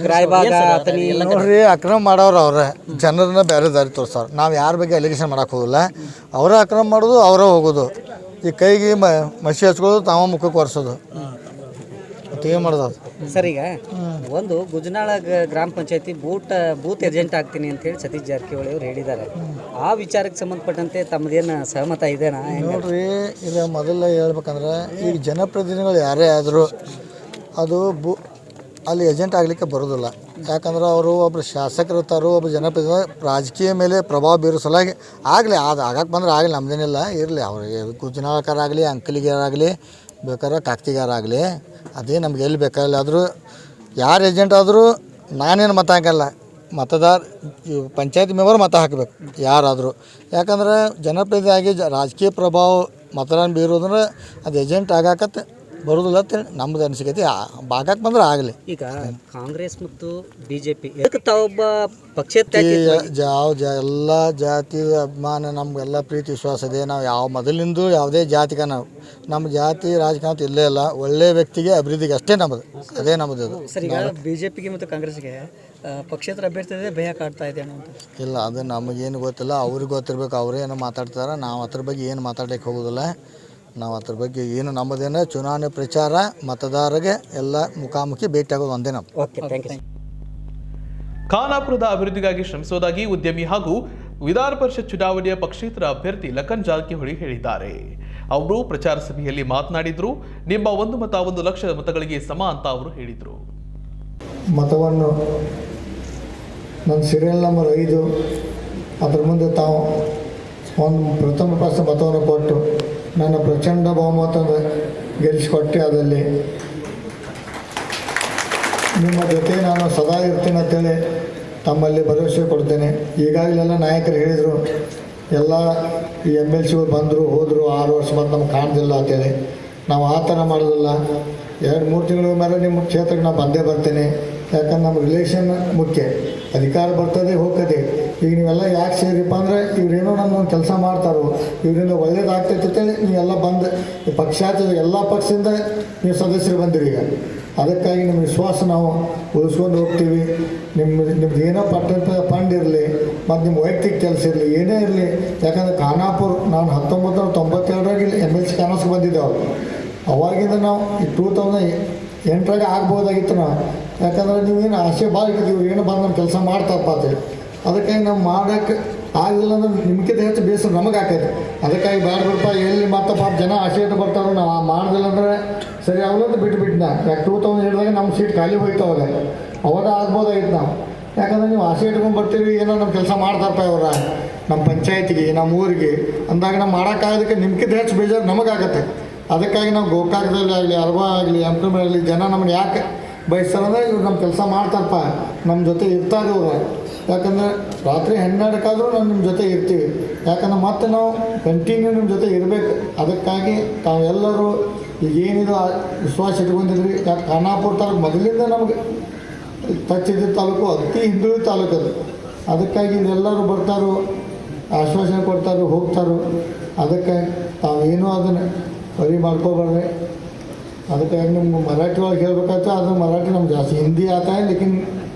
S5: ನೋಡ್ರಿ, ಅಕ್ರಮ ಮಾಡೋರು ಅವ್ರೆ, ಜನರನ್ನ ಬೇರೆ ದಾರಿ ತೋರಿಸ್ತಾರೆ. ನಾವು ಯಾರ ಬಗ್ಗೆ ಎಲಿಗೇಷನ್ ಮಾಡೋಕೆ ಹೋಗಿಲ್ಲ. ಅವರೇ ಅಕ್ರಮ ಮಾಡೋದು, ಅವರೇ ಹೋಗೋದು. ಈ ಕೈಗೆ ಮಸಿ ಹಚ್ಕೊಳ್ಳೋದು, ತಾವ ಮುಖಕ್ಕೆ ಒರೆಸೋದು. ಮತ್ತೆ ಏನು ಮಾಡೋದು
S4: ಸರ್ ಈಗ ಒಂದು ಗುಜನಾಳ ಗ್ರಾಮ ಪಂಚಾಯತಿ ಬೂತ್ ಏಜೆಂಟ್ ಆಗ್ತೀನಿ ಅಂತೇಳಿ ಸತೀಶ್ ಜಾರಕಿಹೊಳಿ ಅವರು ಹೇಳಿದ್ದಾರೆ. ಆ ವಿಚಾರಕ್ಕೆ ಸಂಬಂಧಪಟ್ಟಂತೆ ತಮ್ಮದೇನು ಸಹಮತ ಇದೆನಾ?
S5: ನೋಡ್ರಿ, ಇದು ಮೊದಲ ಹೇಳ್ಬೇಕಂದ್ರೆ ಈಗ ಜನಪ್ರತಿನಿಧಿಗಳು ಯಾರೇ ಆದರೂ ಅದು ಅಲ್ಲಿ ಏಜೆಂಟ್ ಆಗಲಿಕ್ಕೆ ಬರೋದಿಲ್ಲ. ಯಾಕಂದ್ರೆ ಅವರು ಒಬ್ಬರು ಶಾಸಕರು ಇರ್ತಾರೋ, ಒಬ್ಬರು ಜನಪ್ರತಿನಿಧಿ ರಾಜಕೀಯ ಮೇಲೆ ಪ್ರಭಾವ ಬೀರೋ ಸಲುವಾಗಿ ಆಗಲಿ, ಅದು ಆಗಕ್ಕೆ ಬಂದ್ರೆ ಆಗಲಿ, ನಮ್ದೇನಿಲ್ಲ, ಇರಲಿ. ಅವ್ರಿಗೆ ಗುಜನಾಳಕರಾಗಲಿ, ಅಂಕಲಿಗಾರಾಗಲಿ, ಬೇಕಾದ್ರೆ ಕಾಕ್ತಿಗಾರಾಗಲಿ, ಅದೇ ನಮ್ಗೆ ಎಲ್ಲಿ ಬೇಕಾಗಲ್ಲ. ಆದರೂ ಯಾರು ಏಜೆಂಟ್ ಆದರೂ ನಾನೇನು ಮತ ಹಾಕಲ್ಲ, ಪಂಚಾಯತ್ ಮೆಂಬರ್ ಮತ ಹಾಕಬೇಕು ಯಾರಾದರೂ. ಯಾಕಂದ್ರೆ ಜನಪ್ರತಿನಿಧಿ ಆಗಿ ರಾಜಕೀಯ ಪ್ರಭಾವ ಮತದಾನ ಬೀರೋದ್ರೆ ಅದು ಏಜೆಂಟ್ ಆಗಾಕತ್ತೆ ಬರೋದಿಲ್ಲ ಅಂತೇಳಿ ನಮ್ಮದು ಅನಿಸಿಕೈತಿ. ಬಾಗಕ್ಕೆ ಬಂದ್ರೆ ಆಗಲಿ.
S4: ಈಗ ಕಾಂಗ್ರೆಸ್ ಮತ್ತು BJP ತಾವೊಬ್ಬ ಪಕ್ಷೇತರ
S5: ಎಲ್ಲ ಜಾತಿ ಅಭಿಮಾನ, ನಮಗೆಲ್ಲ ಪ್ರೀತಿ ವಿಶ್ವಾಸ ಇದೆ. ನಾವು ಯಾವ ಮೊದಲಿಂದ ಯಾವುದೇ ಜಾತಿಗೆ ನಮ್ಮ ಜಾತಿ ರಾಜಕಾರಣ ಇಲ್ಲೇ ಇಲ್ಲ. ಒಳ್ಳೆಯ ವ್ಯಕ್ತಿಗೆ ಅಭಿವೃದ್ಧಿಗೆ ಅಷ್ಟೇ ನಮ್ಮದು, ಅದೇ ನಮ್ಮದು.
S4: ಸರ್, ಈಗ BJPಗೆ ಮತ್ತು ಕಾಂಗ್ರೆಸ್ಗೆ ಪಕ್ಷೇತರ ಅಭ್ಯರ್ಥಿ ಭಯ ಕಾಡ್ತಾ ಇದೆ ಅನ್ನೋ
S5: ಇಲ್ಲ, ಅದು ನಮಗೇನು ಗೊತ್ತಿಲ್ಲ, ಅವ್ರಿಗೆ ಗೊತ್ತಿರ್ಬೇಕು. ಅವರೇನು ಮಾತಾಡ್ತಾರೆ, ನಾವು ಅದ್ರ ಬಗ್ಗೆ ಏನು ಮಾತಾಡಲಿಕ್ಕೆ ಹೋಗೋದಿಲ್ಲ. ನಾವು ಅದ್ರ ಬಗ್ಗೆ ಏನು ನಮ್ಮದೇನೋ ಚುನಾವಣೆ ಪ್ರಚಾರ, ಮತದಾರರಿಗೆ ಎಲ್ಲ ಮುಖಾಮುಖಿ ಭೇಟಿಯಾಗೋದು ಒಂದೇ ನಮ್ಮ.
S4: Okay, thank you.
S1: ಖಾನಾಪುರದ ಅಭಿವೃದ್ಧಿಗಾಗಿ ಶ್ರಮಿಸುವುದಾಗಿ ಉದ್ಯಮಿ ಹಾಗೂ ವಿಧಾನ ಪರಿಷತ್ ಚುನಾವಣೆಯ ಪಕ್ಷೇತರ ಅಭ್ಯರ್ಥಿ ಲಖನ್ ಜಾರಕಿಹೊಳಿ ಹೇಳಿದ್ದಾರೆ. ಅವರು ಪ್ರಚಾರ ಸಭೆಯಲ್ಲಿ ಮಾತನಾಡಿದ್ರು. ನಿಮ್ಮ ಒಂದು ಮತ 1 ಲಕ್ಷ ಮತಗಳಿಗೆ ಸಮ ಅಂತ ಅವರು ಹೇಳಿದರು.
S5: ಮತವನ್ನು ನನ್ನ ಸೀರಿಯಲ್ ನಂಬರ್ 5 ಅದ್ರ ಮುಂದೆ ತಾವು ಒಂದು ಪ್ರಥಮ ಪ್ರಶ್ನೆ ಮತವನ್ನು ಕೊಟ್ಟು ನನ್ನ ಪ್ರಚಂಡ ಬಹುಮತದ ಗೆಲ್ಲಿಸಿಕೊಟ್ಟೆ. ಅದರಲ್ಲಿ ನಿಮ್ಮ ಜೊತೆ ನಾನು ಸದಾ ಇರ್ತೀನಿ ಅಂತೇಳಿ ತಮ್ಮಲ್ಲಿ ಭರವಸೆ ಕೊಡ್ತೇನೆ. ಈಗಾಗಲೆಲ್ಲ ನಾಯಕರು ಹೇಳಿದರು, ಎಲ್ಲ ಈ MLCಗಳು ಬಂದರು ಹೋದರು, 6 ವರ್ಷ ಬಂದು ನಮ್ಗೆ ಕಾಣೋದಿಲ್ಲ ಅಂತೇಳಿ. ನಾವು ಆ ಥರ ಮಾಡೋದಿಲ್ಲ. 2-3 ತಿಂಗಳ ಮೇಲೆ ನಿಮ್ಮ ಕ್ಷೇತ್ರಕ್ಕೆ ನಾನು ಬಂದೇ ಬರ್ತೇನೆ. ಯಾಕಂದ್ರೆ ನಮ್ಮ ರಿಲೇಷನ್ ಮುಖ್ಯ. ಅಧಿಕಾರ ಬರ್ತದೆ ಹೋಗ್ತದೆ. ಈಗ ನೀವೆಲ್ಲ ಯಾಕೆ ಸೇರಿಪ್ಪ ಅಂದರೆ ಇವರೇನೋ ನನ್ನ ಕೆಲಸ ಮಾಡ್ತಾರೋ, ಇವರಿಂದ ಒಳ್ಳೇದಾಗ್ತೈತೆ ಅಂತೇಳಿ ನೀವೆಲ್ಲ ಬಂದು ಪಕ್ಷಾತೀತ ಎಲ್ಲ ಪಕ್ಷದಿಂದ ನೀವು ಸದಸ್ಯರು ಬಂದಿರಿ. ಈಗ ಅದಕ್ಕಾಗಿ ನಿಮ್ಮ ವಿಶ್ವಾಸ ನಾವು ಉಳಿಸ್ಕೊಂಡು ಹೋಗ್ತೀವಿ. ನಿಮ್ದು ಏನೋ ಫಂಡ್ ಇರಲಿ ಮತ್ತು ನಿಮ್ಮ ವೈಯಕ್ತಿಕ ಕೆಲಸ ಇರಲಿ, ಏನೇ ಇರಲಿ. ಯಾಕಂದರೆ ಖಾನಾಪುರ ನಾನು 1992 MLC ಕಾನೂನ್ಸ್ಗೆ ಬಂದಿದ್ದೆ. ಅವಾಗಿಂದ ನಾವು 2008 ಆಗ್ಬೋದಾಗಿತ್ತು ನಾವು. ಯಾಕಂದ್ರೆ ನೀವೇನು ಆಸೆ ಭಾಳ ಇಟ್ಟಿದ್ದೀವಿ, ಏನೋ ಬಂದು ನಮ್ಮ ಕೆಲಸ ಮಾಡ್ತಾರಪ್ಪ ಅಂತೇಳಿ. ಅದಕ್ಕಾಗಿ ನಾವು ಮಾಡೋಕ್ಕೆ ಆಗಲಿಲ್ಲ ಅಂದ್ರೆ ನಿಮ್ಗಿಂತ ಹೆಚ್ಚು ಬೇಸರ ನಮಗೆ ಆಕೈತೆ. ಅದಕ್ಕಾಗಿ ಬೇಡ ಬಿಡಪ್ಪ, ಎಲ್ಲಿ ಮತ್ತೆ ಪಾಪ ಜನ ಆಸೆ ಇಟ್ಟು ಬರ್ತಾರೋ, ನಾವು ಮಾಡೋದಿಲ್ಲ ಅಂದರೆ ಸರಿ ಆಗಲ್ಲ ಅಂತ ಬಿಟ್ಬಿಟ್ಟು. ಯಾಕೆ 2007ದಾಗ ನಮ್ಮ ಸೀಟ್ ಖಾಲಿ ಹೋಯ್ತು. ಅವಾಗ ಆಗ್ಬೋದಾಗಿತ್ತು ನಾವು. ಯಾಕಂದ್ರೆ ನೀವು ಆಸೆ ಇಟ್ಕೊಂಡು ಬರ್ತೀವಿ, ಏನೋ ನಮ್ಮ ಕೆಲಸ ಮಾಡ್ತಾರಪ್ಪ ಅವರ ನಮ್ಮ ಪಂಚಾಯತಿಗೆ, ನಮ್ಮ ಊರಿಗೆ ಅಂದಾಗ ನಾವು ಮಾಡೋಕ್ಕಾಗೋದಕ್ಕೆ ನಿಮ್ಗಿಂತ ಹೆಚ್ಚು ಬೇಜಾರು ನಮಗಾಗತ್ತೆ. ಅದಕ್ಕಾಗಿ ನಾವು ಗೋಕಾಕದಲ್ಲಿ ಆಗಲಿ, ಅಲ್ವಾ ಆಗಲಿ, ಎಂಪ್ರೂವ್ ಆಗಲಿ, ಜನ ನಮ್ಮನ್ನು ಯಾಕೆ ಬಯಸ್ತಾರಂದ್ರೆ ಇವ್ರು ನಮ್ಮ ಕೆಲಸ ಮಾಡ್ತಾರಪ್ಪ, ನಮ್ಮ ಜೊತೆ ಇರ್ತಾರೆ ಇವರು. ಯಾಕಂದರೆ ರಾತ್ರಿ 12 ನಾವು ನಿಮ್ಮ ಜೊತೆ ಇರ್ತೀವಿ. ಯಾಕಂದ್ರೆ ಮತ್ತೆ ನಾವು ಕಂಟಿನ್ಯೂ ನಿಮ್ಮ ಜೊತೆ ಇರಬೇಕು. ಅದಕ್ಕಾಗಿ ತಾವೆಲ್ಲರೂ ಈಗೇನಿದು ವಿಶ್ವಾಸ ಇಟ್ಕೊಂಡಿದ್ರಿ. ಯಾಕೆ ಖಾನಾಪುರ ತಾಲೂಕು ಮೊದಲಿಂದ ನಮಗೆ ತಚ್ಚಿದ ತಾಲೂಕು, ಅತಿ ಹಿಂದುಳಿದ ತಾಲೂಕು ಅದು. ಅದಕ್ಕಾಗಿ ಎಲ್ಲರೂ ಬರ್ತಾರೋ, ಆಶ್ವಾಸನೆ ಕೊಡ್ತಾರೋ, ಹೋಗ್ತಾರೋ. ಅದಕ್ಕೆ ತಾವೇನೂ ಅದನ್ನು ವರಿ ಮಾಡ್ಕೋಬಾರ್ದು. ಅದಕ್ಕಾಗಿ ನಿಮ್ಗೆ मराठी ಒಳಗೆ ಹೇಳ್ಬೇಕಾಯ್ತು. ಅದು मराठी नम्बर जास्ती हिंदी आता है, लेकिन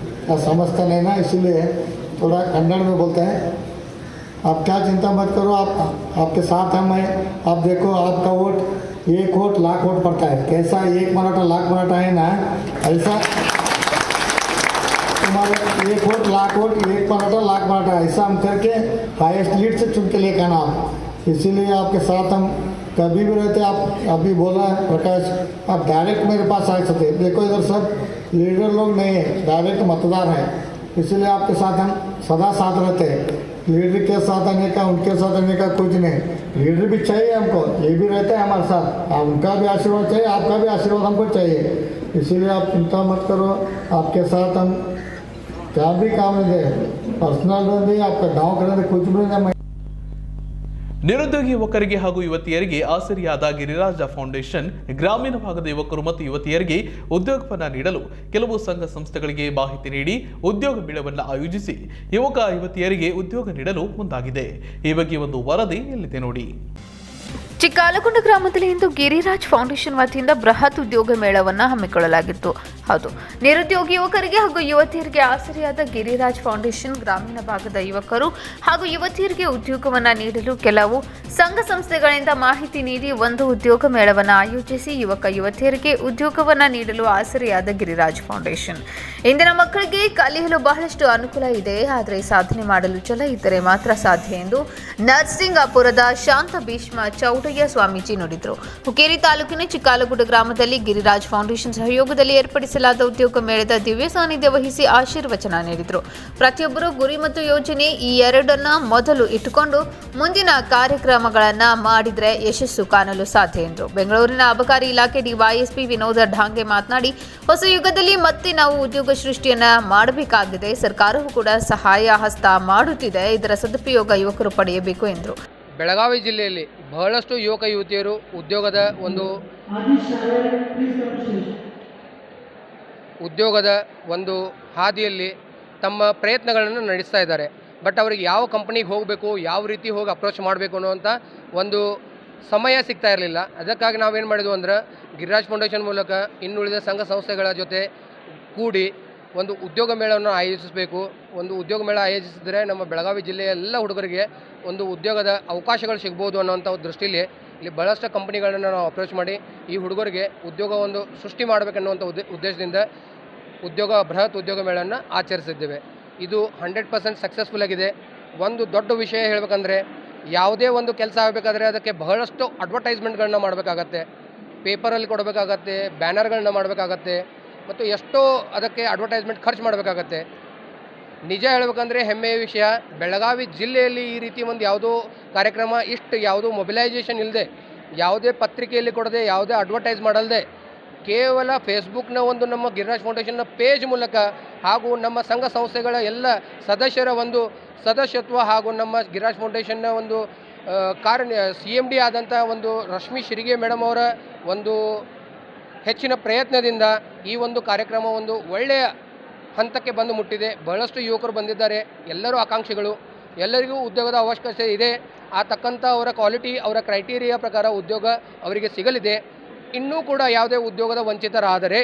S5: समझता नहीं ना, इसलिए थोड़ा कन्नड़ में बोलते हैं. आप क्या चिंता मत करो, आपके साथ हम हैं. आप देखो, आपका वोट 1 वोट लाख वोट पड़ता है. कैसा 1 मराठा लाख मराठा है ना, ऐसा तुम्हारे 1 वोट लाख वोट, 1 मराठा लाख मराठा, ऐसा हम करके हाईएस्ट लीड से चुन के लेकर आना आप. इसीलिए आपके साथ हम कभी भी रहते. आप अभी बोला है प्रकाश, आप डायरेक्ट मेरे पास आ सकते. देखो इधर सब लीडर लोग नहीं है, डायरेक्ट मतदार हैं. इसलिए आपके साथ हम सदा साथ रहते हैं. लीडर के साथ आने का, उनके साथ आने का कुछ नहीं. लीडर भी चाहिए हमको, ये भी रहते हैं हमारे साथ. उनका भी आशीर्वाद चाहिए, आपका भी आशीर्वाद हमको चाहिए. इसीलिए आप चिंता मत करो, आपके साथ हम क्या भी काम दे, पर्सनल भी, आपका गाँव करने कुछ भी नहीं.
S1: ನಿರುದ್ಯೋಗಿ ಯುವಕರಿಗೆ ಹಾಗೂ ಯುವತಿಯರಿಗೆ ಆಸರಿಯಾದ ಗಿರಿರಾಜ ಫೌಂಡೇಶನ್ ಗ್ರಾಮೀಣ ಭಾಗದ ಯುವಕರು ಮತ್ತು ಯುವತಿಯರಿಗೆ ಉದ್ಯೋಗವನ್ನು ನೀಡಲು ಕೆಲವು ಸಂಘ ಸಂಸ್ಥೆಗಳಿಗೆ ಮಾಹಿತಿ ನೀಡಿ ಉದ್ಯೋಗ ಮೇಳವನ್ನು ಆಯೋಜಿಸಿ ಯುವಕ ಯುವತಿಯರಿಗೆ ಉದ್ಯೋಗ ನೀಡಲು ಮುಂದಾಗಿದೆ. ಈ ಬಗ್ಗೆ ಒಂದು ವರದಿ ಎಲ್ಲಿದೆ ನೋಡಿ.
S6: ಚಿಕ್ಕಾಲಗುಂಡ ಗ್ರಾಮದಲ್ಲಿ ಇಂದು ಗಿರಿರಾಜ್ ಫೌಂಡೇಶನ್ ವತಿಯಿಂದ ಬೃಹತ್ ಉದ್ಯೋಗ ಮೇಳವನ್ನು ಹಮ್ಮಿಕೊಳ್ಳಲಾಗಿತ್ತು. ಹೌದು, ನಿರುದ್ಯೋಗಿ ಯುವಕರಿಗೆ ಹಾಗೂ ಯುವತಿಯರಿಗೆ ಆಸರೆಯಾದ ಗಿರಿರಾಜ್ ಫೌಂಡೇಶನ್ ಗ್ರಾಮೀಣ ಭಾಗದ ಯುವಕರು ಹಾಗೂ ಯುವತಿಯರಿಗೆ ಉದ್ಯೋಗವನ್ನು ನೀಡಲು ಕೆಲವು ಸಂಘ ಸಂಸ್ಥೆಗಳಿಂದ ಮಾಹಿತಿ ನೀಡಿ ಒಂದು ಉದ್ಯೋಗ ಮೇಳವನ್ನು ಆಯೋಜಿಸಿ ಯುವಕ ಯುವತಿಯರಿಗೆ ಉದ್ಯೋಗವನ್ನು ನೀಡಲು ಆಸರೆಯಾದ ಗಿರಿರಾಜ್ ಫೌಂಡೇಶನ್. ಇಂದಿನ ಮಕ್ಕಳಿಗೆ ಕಲಿಯಲು ಬಹಳಷ್ಟು ಅನುಕೂಲ ಇದೆ, ಆದರೆ ಸಾಧನೆ ಮಾಡಲು ಛಲ ಇದ್ದರೆ ಮಾತ್ರ ಸಾಧ್ಯ ಎಂದು ನರಸಿಂಗಾಪುರದ ಶಾಂತ ಭೀಷ್ಮ ಚೌಡಯ್ಯ ಸ್ವಾಮೀಜಿ ನುಡಿದರು. ಹುಕ್ಕೇರಿ ತಾಲೂಕಿನ ಚಿಕ್ಕಾಲಗುಡ್ಡ ಗ್ರಾಮದಲ್ಲಿ ಗಿರಿರಾಜ್ ಫೌಂಡೇಶನ್ ಸಹಯೋಗದಲ್ಲಿ ಏರ್ಪಡಿಸಲಾದ ಉದ್ಯೋಗ ಮೇಳದ ದಿವ್ಯ ಸಾನ್ನಿಧ್ಯ ವಹಿಸಿ ಆಶೀರ್ವಚನ ನೀಡಿದರು. ಪ್ರತಿಯೊಬ್ಬರು ಗುರಿ ಮತ್ತು ಯೋಜನೆ ಈ ಎರಡನ್ನ ಮೊದಲು ಇಟ್ಟುಕೊಂಡು ಮುಂದಿನ ಕಾರ್ಯಕ್ರಮಗಳನ್ನು ಮಾಡಿದರೆ ಯಶಸ್ಸು ಕಾಣಲು ಸಾಧ್ಯ ಎಂದರು. ಬೆಂಗಳೂರಿನ ಅಬಕಾರಿ ಇಲಾಖೆ ಡಿವೈಎಸ್ಪಿ ವಿನೋದ ಢಾಂಗೆ ಮಾತನಾಡಿ, ಹೊಸ ಯುಗದಲ್ಲಿ ಮತ್ತೆ ನಾವು ಉದ್ಯೋಗ ಸೃಷ್ಟಿಯನ್ನ ಮಾಡಬೇಕಾಗಿದೆ. ಸರ್ಕಾರವು ಕೂಡ ಸಹಾಯ ಹಸ್ತ ಮಾಡುತ್ತಿದೆ. ಇದರ ಸದುಪಯೋಗ ಯುವಕರು ಪಡೆಯಬೇಕು ಎಂದರು.
S7: ಬೆಳಗಾವಿ ಜಿಲ್ಲೆಯಲ್ಲಿ ಬಹಳಷ್ಟು ಯುವಕ ಯುವತಿಯರು ಉದ್ಯೋಗದ ಒಂದು ಹಾದಿಯಲ್ಲಿ ತಮ್ಮ ಪ್ರಯತ್ನಗಳನ್ನು ನಡೆಸ್ತಾ ಇದ್ದಾರೆ. ಬಟ್ ಅವರಿಗೆ ಯಾವ ಕಂಪ್ನಿಗೆ ಹೋಗಬೇಕು, ಯಾವ ರೀತಿ ಹೋಗಿ ಅಪ್ರೋಚ್ ಮಾಡಬೇಕು ಅನ್ನುವಂಥ ಒಂದು ಸಮಯ ಸಿಗ್ತಾ ಇರಲಿಲ್ಲ. ಅದಕ್ಕಾಗಿ ನಾವೇನು ಮಾಡಿದ್ವು ಅಂದ್ರೆ ಗಿರಿರಾಜ್ ಫೌಂಡೇಶನ್ ಮೂಲಕ ಇನ್ನುಳಿದ ಸಂಘ ಸಂಸ್ಥೆಗಳ ಜೊತೆ ಕೂಡಿ ಒಂದು ಉದ್ಯೋಗ ಮೇಳವನ್ನು ಆಯೋಜಿಸಬೇಕು. ಒಂದು ಉದ್ಯೋಗ ಮೇಳ ಆಯೋಜಿಸಿದರೆ ನಮ್ಮ ಬೆಳಗಾವಿ ಜಿಲ್ಲೆಯ ಎಲ್ಲ ಹುಡುಗರಿಗೆ ಒಂದು ಉದ್ಯೋಗದ ಅವಕಾಶಗಳು ಸಿಗ್ಬೋದು ಅನ್ನೋಂಥ ದೃಷ್ಟಿಯಲ್ಲಿ ಇಲ್ಲಿ ಬಹಳಷ್ಟು ಕಂಪ್ನಿಗಳನ್ನು ನಾವು ಅಪ್ರೋಚ್ ಮಾಡಿ ಈ ಹುಡುಗರಿಗೆ ಉದ್ಯೋಗ ಒಂದು ಸೃಷ್ಟಿ ಮಾಡಬೇಕನ್ನುವಂಥ ಉದ್ದೇಶದಿಂದ ಬೃಹತ್ ಉದ್ಯೋಗ ಮೇಳವನ್ನು ಆಚರಿಸಿದ್ದೇವೆ. ಇದು 100% ಸಕ್ಸಸ್ಫುಲ್ ಆಗಿದೆ. ಒಂದು ದೊಡ್ಡ ವಿಷಯ ಹೇಳಬೇಕಂದ್ರೆ, ಯಾವುದೇ ಒಂದು ಕೆಲಸ ಆಗಬೇಕಾದ್ರೆ ಅದಕ್ಕೆ ಬಹಳಷ್ಟು ಅಡ್ವರ್ಟೈಸ್ಮೆಂಟ್ಗಳನ್ನ ಮಾಡಬೇಕಾಗತ್ತೆ, ಪೇಪರಲ್ಲಿ ಕೊಡಬೇಕಾಗತ್ತೆ, ಬ್ಯಾನರ್ಗಳನ್ನ ಮಾಡಬೇಕಾಗತ್ತೆ ಮತ್ತು ಎಷ್ಟೋ ಅದಕ್ಕೆ ಅಡ್ವರ್ಟೈಸ್ಮೆಂಟ್ ಖರ್ಚು ಮಾಡಬೇಕಾಗತ್ತೆ. ನಿಜ ಹೇಳಬೇಕಂದ್ರೆ ಹೆಮ್ಮೆಯ ವಿಷಯ, ಬೆಳಗಾವಿ ಜಿಲ್ಲೆಯಲ್ಲಿ ಈ ರೀತಿ ಒಂದು ಯಾವುದೋ ಕಾರ್ಯಕ್ರಮ ಯಾವುದೋ ಮೊಬಿಲೈಸೇಷನ್ ಇಲ್ಲದೆ, ಯಾವುದೇ ಪತ್ರಿಕೆಯಲ್ಲಿ ಕೊಡದೆ, ಯಾವುದೇ ಅಡ್ವರ್ಟೈಸ್ ಮಾಡಲ್ದೆ, ಕೇವಲ ಫೇಸ್ಬುಕ್ನ ಒಂದು ನಮ್ಮ ಗಿರಿರಾಜ್ ಫೌಂಡೇಶನ್ನ ಪೇಜ್ ಮೂಲಕ ಹಾಗೂ ನಮ್ಮ ಸಂಘ ಸಂಸ್ಥೆಗಳ ಎಲ್ಲ ಸದಸ್ಯರ ಒಂದು ಸದಸ್ಯತ್ವ ಹಾಗೂ ನಮ್ಮ ಗಿರಿರಾಜ್ ಫೌಂಡೇಶನ್ನ ಒಂದು CMD ಆದಂಥ ಒಂದು ರಶ್ಮಿ ಶಿರಿಗೆ ಮೇಡಮ್ ಅವರ ಒಂದು ಹೆಚ್ಚಿನ ಪ್ರಯತ್ನದಿಂದ ಈ ಒಂದು ಕಾರ್ಯಕ್ರಮ ಒಂದು ಒಳ್ಳೆಯ ಹಂತಕ್ಕೆ ಬಂದು ಮುಟ್ಟಿದೆ. ಬಹಳಷ್ಟು ಯುವಕರು ಬಂದಿದ್ದಾರೆ, ಎಲ್ಲರೂ ಆಕಾಂಕ್ಷಿಗಳು, ಎಲ್ಲರಿಗೂ ಉದ್ಯೋಗದ ಅವಶ್ಯಕತೆ ಇದೆ. ಆ ತಕ್ಕಂಥ ಅವರ ಕ್ವಾಲಿಟಿ, ಅವರ ಕ್ರೈಟೀರಿಯಾ ಪ್ರಕಾರ ಉದ್ಯೋಗ ಅವರಿಗೆ ಸಿಗಲಿದೆ. ಇನ್ನೂ ಕೂಡ ಯಾವುದೇ ಉದ್ಯೋಗದ ವಂಚಿತರಾದರೆ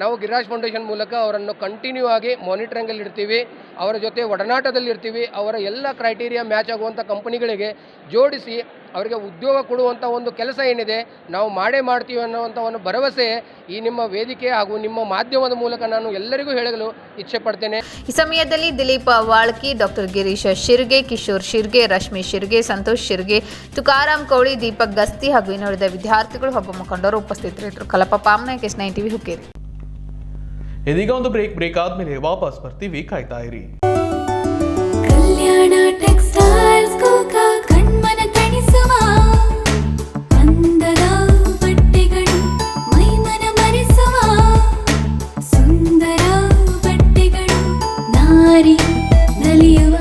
S7: ನಾವು ಗಿರಿರಾಜ್ ಫೌಂಡೇಶನ್ ಮೂಲಕ ಅವರನ್ನು ಕಂಟಿನ್ಯೂ ಆಗಿ ಮಾನಿಟರಿಂಗಲ್ಲಿ ಇರ್ತೀವಿ, ಅವರ ಜೊತೆ ಒಡನಾಟದಲ್ಲಿ ಇರ್ತೀವಿ. ಅವರ ಎಲ್ಲ ಕ್ರೈಟೀರಿಯಾ ಮ್ಯಾಚ್ ಆಗುವಂಥ ಕಂಪನಿಗಳಿಗೆ ಜೋಡಿಸಿ ಅವರಿಗೆ ಉದ್ಯೋಗ ಕೊಡುವಂಥ ಒಂದು ಕೆಲಸ ಏನಿದೆ ನಾವು ಮಾಡ್ತೀವಿ ಅನ್ನುವಂಥ ಒಂದು ಭರವಸೆ ಈ ನಿಮ್ಮ ವೇದಿಕೆ ಹಾಗೂ ನಿಮ್ಮ ಮಾಧ್ಯಮದ ಮೂಲಕ ನಾನು ಎಲ್ಲರಿಗೂ ಹೇಳಲು ಇಚ್ಛೆ ಪಡ್ತೇನೆ.
S6: ಈ ಸಮಯದಲ್ಲಿ ದಿಲೀಪ್ ವಾಳ್ಕಿ, ಡಾಕ್ಟರ್ ಗಿರೀಶ್ ಶಿರ್ಗೆ, ಕಿಶೋರ್ ಶಿರ್ಗೆ, ರಶ್ಮಿ ಶಿರ್ಗೆ, ಸಂತೋಷ್ ಶಿರ್ಗೆ, ತುಕಾರಾಮ್ ಕೌಳಿ, ದೀಪಕ್ ಗಸ್ತಿ ಹಾಗೂ ಇನ್ನುಳಿದ ವಿದ್ಯಾರ್ಥಿಗಳು ಹಾಗೂ ಮುಖಂಡರು ಉಪಸ್ಥಿತರಿದ್ದರು. ಕಲಪ ಪಾಮ್ನಾಯಕ್, S9 TV, ಹುಕ್ಕೇರಿ.
S1: ಇದೀಗ ಒಂದು ಬ್ರೇಕ್ ಆದ್ಮೇಲೆ ವಾಪಸ್ ಬರ್ತೀವಿ, ಕಾಯ್ತಾ ಇರಿ.
S8: ಕಲ್ಯಾಣ ಟೆಕ್ಸ್ಟೈಲ್ಸ್ ಕಣ್ಮನ ತಣಿಸುವ ಅಂದದ ಬಟ್ಟೆಗಳು, ಮೈಮನ ಮರೆಸುವ ಸುಂದರ ಬಟ್ಟೆಗಳು, ನಾರಿ ನಲಿಯುವ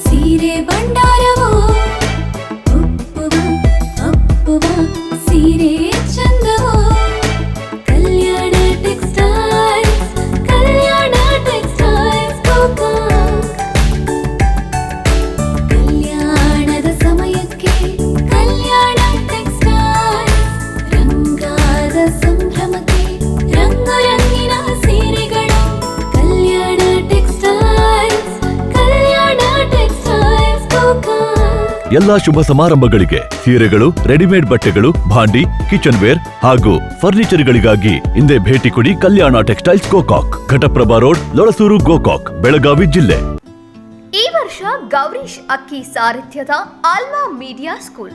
S8: ಸೀರೆ ಭಂಡಾರವು, ಅಪ್ಪುವ ಸೀರೆ ಚಂದವು. ಕಲ್ಯಾಣ ಟೆಕ್ಸ್ಟೈಲ್ಸ್, ಕಲ್ಯಾಣ ಟೆಕ್ಸ್ಟೈಲ್ಸ್ ಕಲ್ಯಾಣದ ಸಮಯಕ್ಕೆ ಕಲ್ಯಾಣ ಟೆಕ್ಸ್ಟೈಲ್ಸ್, ರಂಗಾದ ಸಂಭ್ರಮಕ್ಕೆ ರಂಗಿನ ಸೀರೆಗಳು. ಕಲ್ಯಾಣ ಟೆಕ್ಸ್ಟೈಲ್ಸ್, ಕಲ್ಯಾಣ ಟೆಕ್ಸ್ಟೈಲ್ಸ್
S9: ಎಲ್ಲಾ ಶುಭ ಸಮಾರಂಭಗಳಿಗೆ ಸೀರೆಗಳು, ರೆಡಿಮೇಡ್ ಬಟ್ಟೆಗಳು, ಭಾಂಡಿ, ಕಿಚನ್ ವೇರ್ ಹಾಗೂ ಫರ್ನಿಚರ್ಗಳಿಗಾಗಿ ಹಿಂದೆ ಭೇಟಿ ಕೊಡಿ ಕಲ್ಯಾಣ ಟೆಕ್ಸ್ಟೈಲ್ಸ್ ಗೋಕಾಕ್, ಘಟಪ್ರಭಾ ರೋಡ್, ಲೊಳಸೂರು, ಗೋಕಾಕ್, ಬೆಳಗಾವಿ ಜಿಲ್ಲೆ.
S6: ಈ ವರ್ಷ ಗೌರೀಶ್ ಅಕ್ಕಿ ಸಾರಥ್ಯದ ಆಲ್ಮಾ ಮೀಡಿಯಾ ಸ್ಕೂಲ್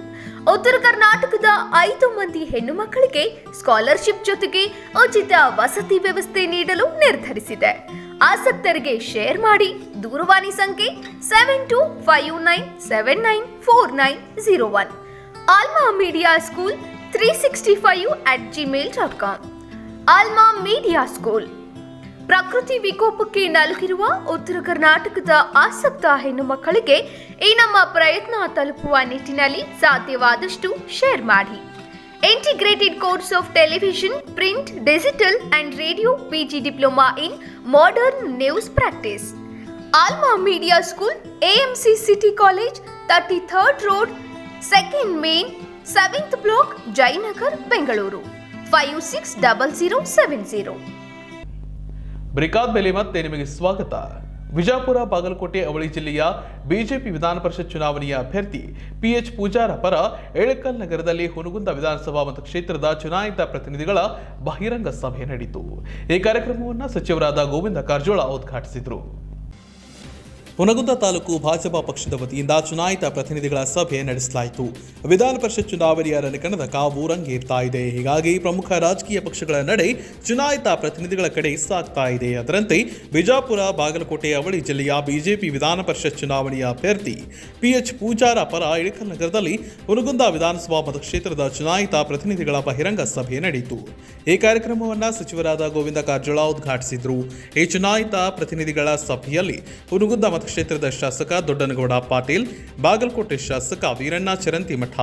S6: ಉತ್ತರ ಕರ್ನಾಟಕದ 5 ಮಂದಿ ಹೆಣ್ಣು ಮಕ್ಕಳಿಗೆ ಸ್ಕಾಲರ್ಶಿಪ್ ಜೊತೆಗೆ ಉಚಿತ ವಸತಿ ವ್ಯವಸ್ಥೆ ನೀಡಲು ನಿರ್ಧರಿಸಿದೆ. ಆಸಕ್ತರಿಗೆ ಶೇರ್ ಮಾಡಿ. ದೂರವಾಣಿ ಸಂಖ್ಯೆ 7259794901. Alma Media school 365@gmail.com. Alma Media school. ಪ್ರಕೃತಿ ವಿಕೋಪಕ್ಕೆ ನಲುಗಿರುವ ಉತ್ತರ ಕರ್ನಾಟಕದ ಆಸಕ್ತ ಹೆಣ್ಣು ಮಕ್ಕಳಿಗೆ ಈ ನಮ್ಮ ಪ್ರಯತ್ನ ತಲುಪುವ ನಿಟ್ಟಿನಲ್ಲಿ ಸಾಧ್ಯವಾದಷ್ಟು ಶೇರ್ ಮಾಡಿ. Integrated course of television, print, digital and radio, PG diploma in modern news practice. Alma Media School, AMC City College, 33rd Road, 2nd Main, 7th Block, Jayanagar, Bengaluru 560070.
S1: ಬ್ರೇಕಾದ ಮೇಲೆ ಮತ್ತೆ ನಿಮಗೆ ಸ್ವಾಗತ. ವಿಜಯಪುರ, ಬಾಗಲಕೋಟೆ, ಅವಳಿ ಜಿಲ್ಲೆಯ ಬಿಜೆಪಿ ವಿಧಾನ ಪರಿಷತ್ ಚುನಾವಣೆಯ ಅಭ್ಯರ್ಥಿ PH ಪೂಜಾರ ಪರ ಏಳಕಲ್ ನಗರದಲ್ಲಿ ಹುನಗುಂದ ವಿಧಾನಸಭಾ ಮತಕ್ಷೇತ್ರದ ಚುನಾಯಿತ ಪ್ರತಿನಿಧಿಗಳ ಬಹಿರಂಗ ಸಭೆ ನಡೆಯಿತು. ಈ ಕಾರ್ಯಕ್ರಮವನ್ನು ಸಚಿವರಾದ ಗೋವಿಂದ ಕಾರಜೋಳ ಉದ್ಘಾಟಿಸಿದರು. ಹುನಗುಂದ ತಾಲೂಕು ಭಾಜಪಾ ಪಕ್ಷದ ವತಿಯಿಂದ ಚುನಾಯಿತ ಪ್ರತಿನಿಧಿಗಳ ಸಭೆ ನಡೆಸಲಾಯಿತು. ವಿಧಾನ ಪರಿಷತ್ ಚುನಾವಣೆಯ ರಣಕಣದ ಕಾವು ರಂಗೇರ್ತಾ ಇದೆ. ಹೀಗಾಗಿ ಪ್ರಮುಖ ರಾಜಕೀಯ ಪಕ್ಷಗಳ ನಡೆ ಚುನಾಯಿತ ಪ್ರತಿನಿಧಿಗಳ ಕಡೆ ಸಾಗ್ತಾ ಇದೆ. ಅದರಂತೆ ವಿಜಯಪುರ, ಬಾಗಲಕೋಟೆ, ಅವಳಿ ಜಿಲ್ಲೆಯ ಬಿಜೆಪಿ ವಿಧಾನ ಪರಿಷತ್ ಚುನಾವಣೆಯ ಅಭ್ಯರ್ಥಿ PH ಪೂಜಾರ ಪರ ಇಳಕಲ್ ನಗರದಲ್ಲಿ ಹುನಗುಂದ ವಿಧಾನಸಭಾ ಮತಕ್ಷೇತ್ರದ ಚುನಾಯಿತ ಪ್ರತಿನಿಧಿಗಳ ಬಹಿರಂಗ ಸಭೆ ನಡೆಯಿತು. ಈ ಕಾರ್ಯಕ್ರಮವನ್ನು ಸಚಿವರಾದ ಗೋವಿಂದ ಕಾರಜೋಳ ಉದ್ಘಾಟಿಸಿದರು. ಈ ಚುನಾಯಿತ ಪ್ರತಿನಿಧಿಗಳ ಸಭೆಯಲ್ಲಿ ಹುನಗುಂದ ಕ್ಷೇತ್ರದ ಶಾಸಕ ದೊಡ್ಡನಗೌಡ ಪಾಟೀಲ್, ಬಾಗಲಕೋಟೆ ಶಾಸಕ ವೀರಣ್ಣ ಚರಂತಿಮಠ,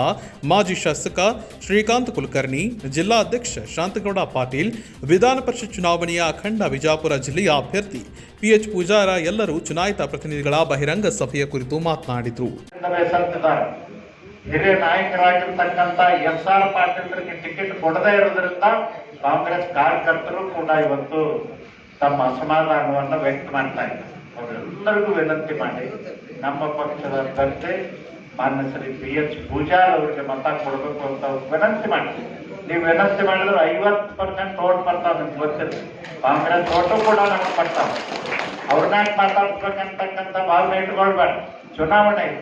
S1: ಮಾಜಿ ಶಾಸಕ ಶ್ರೀಕಾಂತ್ ಕುಲಕರ್ಣಿ, ಜಿಲ್ಲಾ ಅಧ್ಯಕ್ಷ ಶಾಂತಗೌಡ ಪಾಟೀಲ್, ವಿಧಾನ ಪರಿಷತ್ ಚುನಾವಣೆಯ ಅಖಂಡ ವಿಜಯಪುರ ಜಿಲ್ಲೆಯ ಅಭ್ಯರ್ಥಿ PH ಪೂಜಾರ ಎಲ್ಲರೂ ಚುನಾಯಿತ ಪ್ರತಿನಿಧಿಗಳ ಬಹಿರಂಗ ಸಭೆಯ ಕುರಿತು ಮಾತನಾಡಿದರು.
S10: ಹಿರಿಯ ನಾಯಕರಾಗಿರ್ತಕ್ಕಂಥ SR ಪಾಟೀಲ್ರಿಗೆ ಟಿಕೆಟ್ ಕೊಡದೇ ಇರೋದ್ರಿಂದ ಕಾಂಗ್ರೆಸ್ ಕಾರ್ಯಕರ್ತರು ಕೂಡ ಇವತ್ತು ತಮ್ಮ ಅಸಮಾಧಾನವನ್ನು ವ್ಯಕ್ತ ಮಾಡ್ತಾ ಇದ್ದಾರೆ. ಅವರೆಲ್ಲರಿಗೂ ವಿನಂತಿ ಮಾಡಿ ನಮ್ಮ ಪಕ್ಷದ ಅಭ್ಯರ್ಥಿ ಮಾನ್ಯ ಶ್ರೀ PH ಪೂಜಾರ್ ಅವರಿಗೆ ಮತ ಕೊಡಬೇಕು ಅಂತ ವಿನಂತಿ ಮಾಡ್ತೀವಿ. ನೀವು ವಿನಂತಿ ಮಾಡಿದ್ರೆ 50% ಓಟ್ ಬರ್ತಾವ. ನಿಮ್ಗೆ ಗೊತ್ತಿಲ್ಲ, ಕಾಂಗ್ರೆಸ್ ಓಟು ಕೂಡ ನಮ್ಗೆ ಬರ್ತಾವ. ಅವ್ರನ್ನ ಮಾತಾಡ್ಬೇಕಂತಕ್ಕಂಥ ಭಾವನೆ ಇಟ್ಕೊಳ್ಬೇಡ. ಚುನಾವಣೆ ಇದೆ,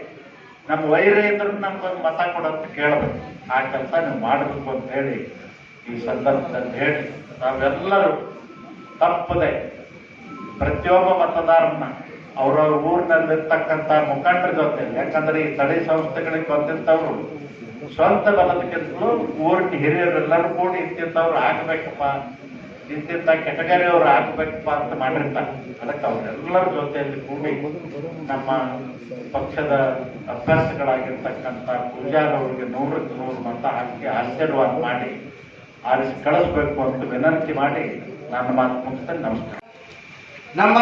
S10: ನಮ್ಮ ವೈರ್ಯ ಇದ್ರು ನಮ್ಗೊಂದು ಮತ ಕೊಡೋಂತ ಕೇಳಬೇಕು. ಆ ಕೆಲಸ ನೀವು ಮಾಡಬೇಕು ಅಂತ ಹೇಳಿ ಈ ಸಂದರ್ಭದಲ್ಲಿ ಹೇಳಿ ನಾವೆಲ್ಲರೂ ತಪ್ಪದೆ ಪ್ರತಿಯೊಬ್ಬ ಮತದಾರನ ಅವರವ್ರ ಊರಿನಲ್ಲಿರ್ತಕ್ಕಂಥ ಮುಖಂಡರ ಜೊತೆ, ಯಾಕಂದ್ರೆ ಈ ಸ್ಥಳೀಯ ಸಂಸ್ಥೆಗಳಿಗೆ ಬಂದಿರ್ತವ್ರು ಸ್ವಂತ ಬಲದಕ್ಕಿಂತಲೂ ಊರಿನ ಹಿರಿಯರೆಲ್ಲರೂ ಕೂಡಿ ಇಂತಿಂತವ್ರು ಆಗ್ಬೇಕಪ್ಪ, ಇಂತಿಂತ ಕೆಟಗರಿಯವ್ರು ಆಗ್ಬೇಕಪ್ಪ ಅಂತ ಮಾಡಿರ್ತಾರೆ. ಅದಕ್ಕೆ ಅವರೆಲ್ಲರ ಜೊತೆಯಲ್ಲಿ ಕೂಡಿ ನಮ್ಮ ಪಕ್ಷದ ಅಭ್ಯರ್ಥಿಗಳಾಗಿರ್ತಕ್ಕಂಥ ಪೂಜಾರ್ ಅವರಿಗೆ 100ಕ್ಕೆ 100 ಮತ ಹಾಕಿ ಆಶೀರ್ವಾದ ಮಾಡಿ ಆರಿಸಿ ಕಳಿಸ್ಬೇಕು ಅಂತ ವಿನಂತಿ ಮಾಡಿ ನನ್ನ ಮಾತು ಮುಗಿಸ್ತೇನೆ. ನಮಸ್ಕಾರ.
S11: ನಮ್ಮ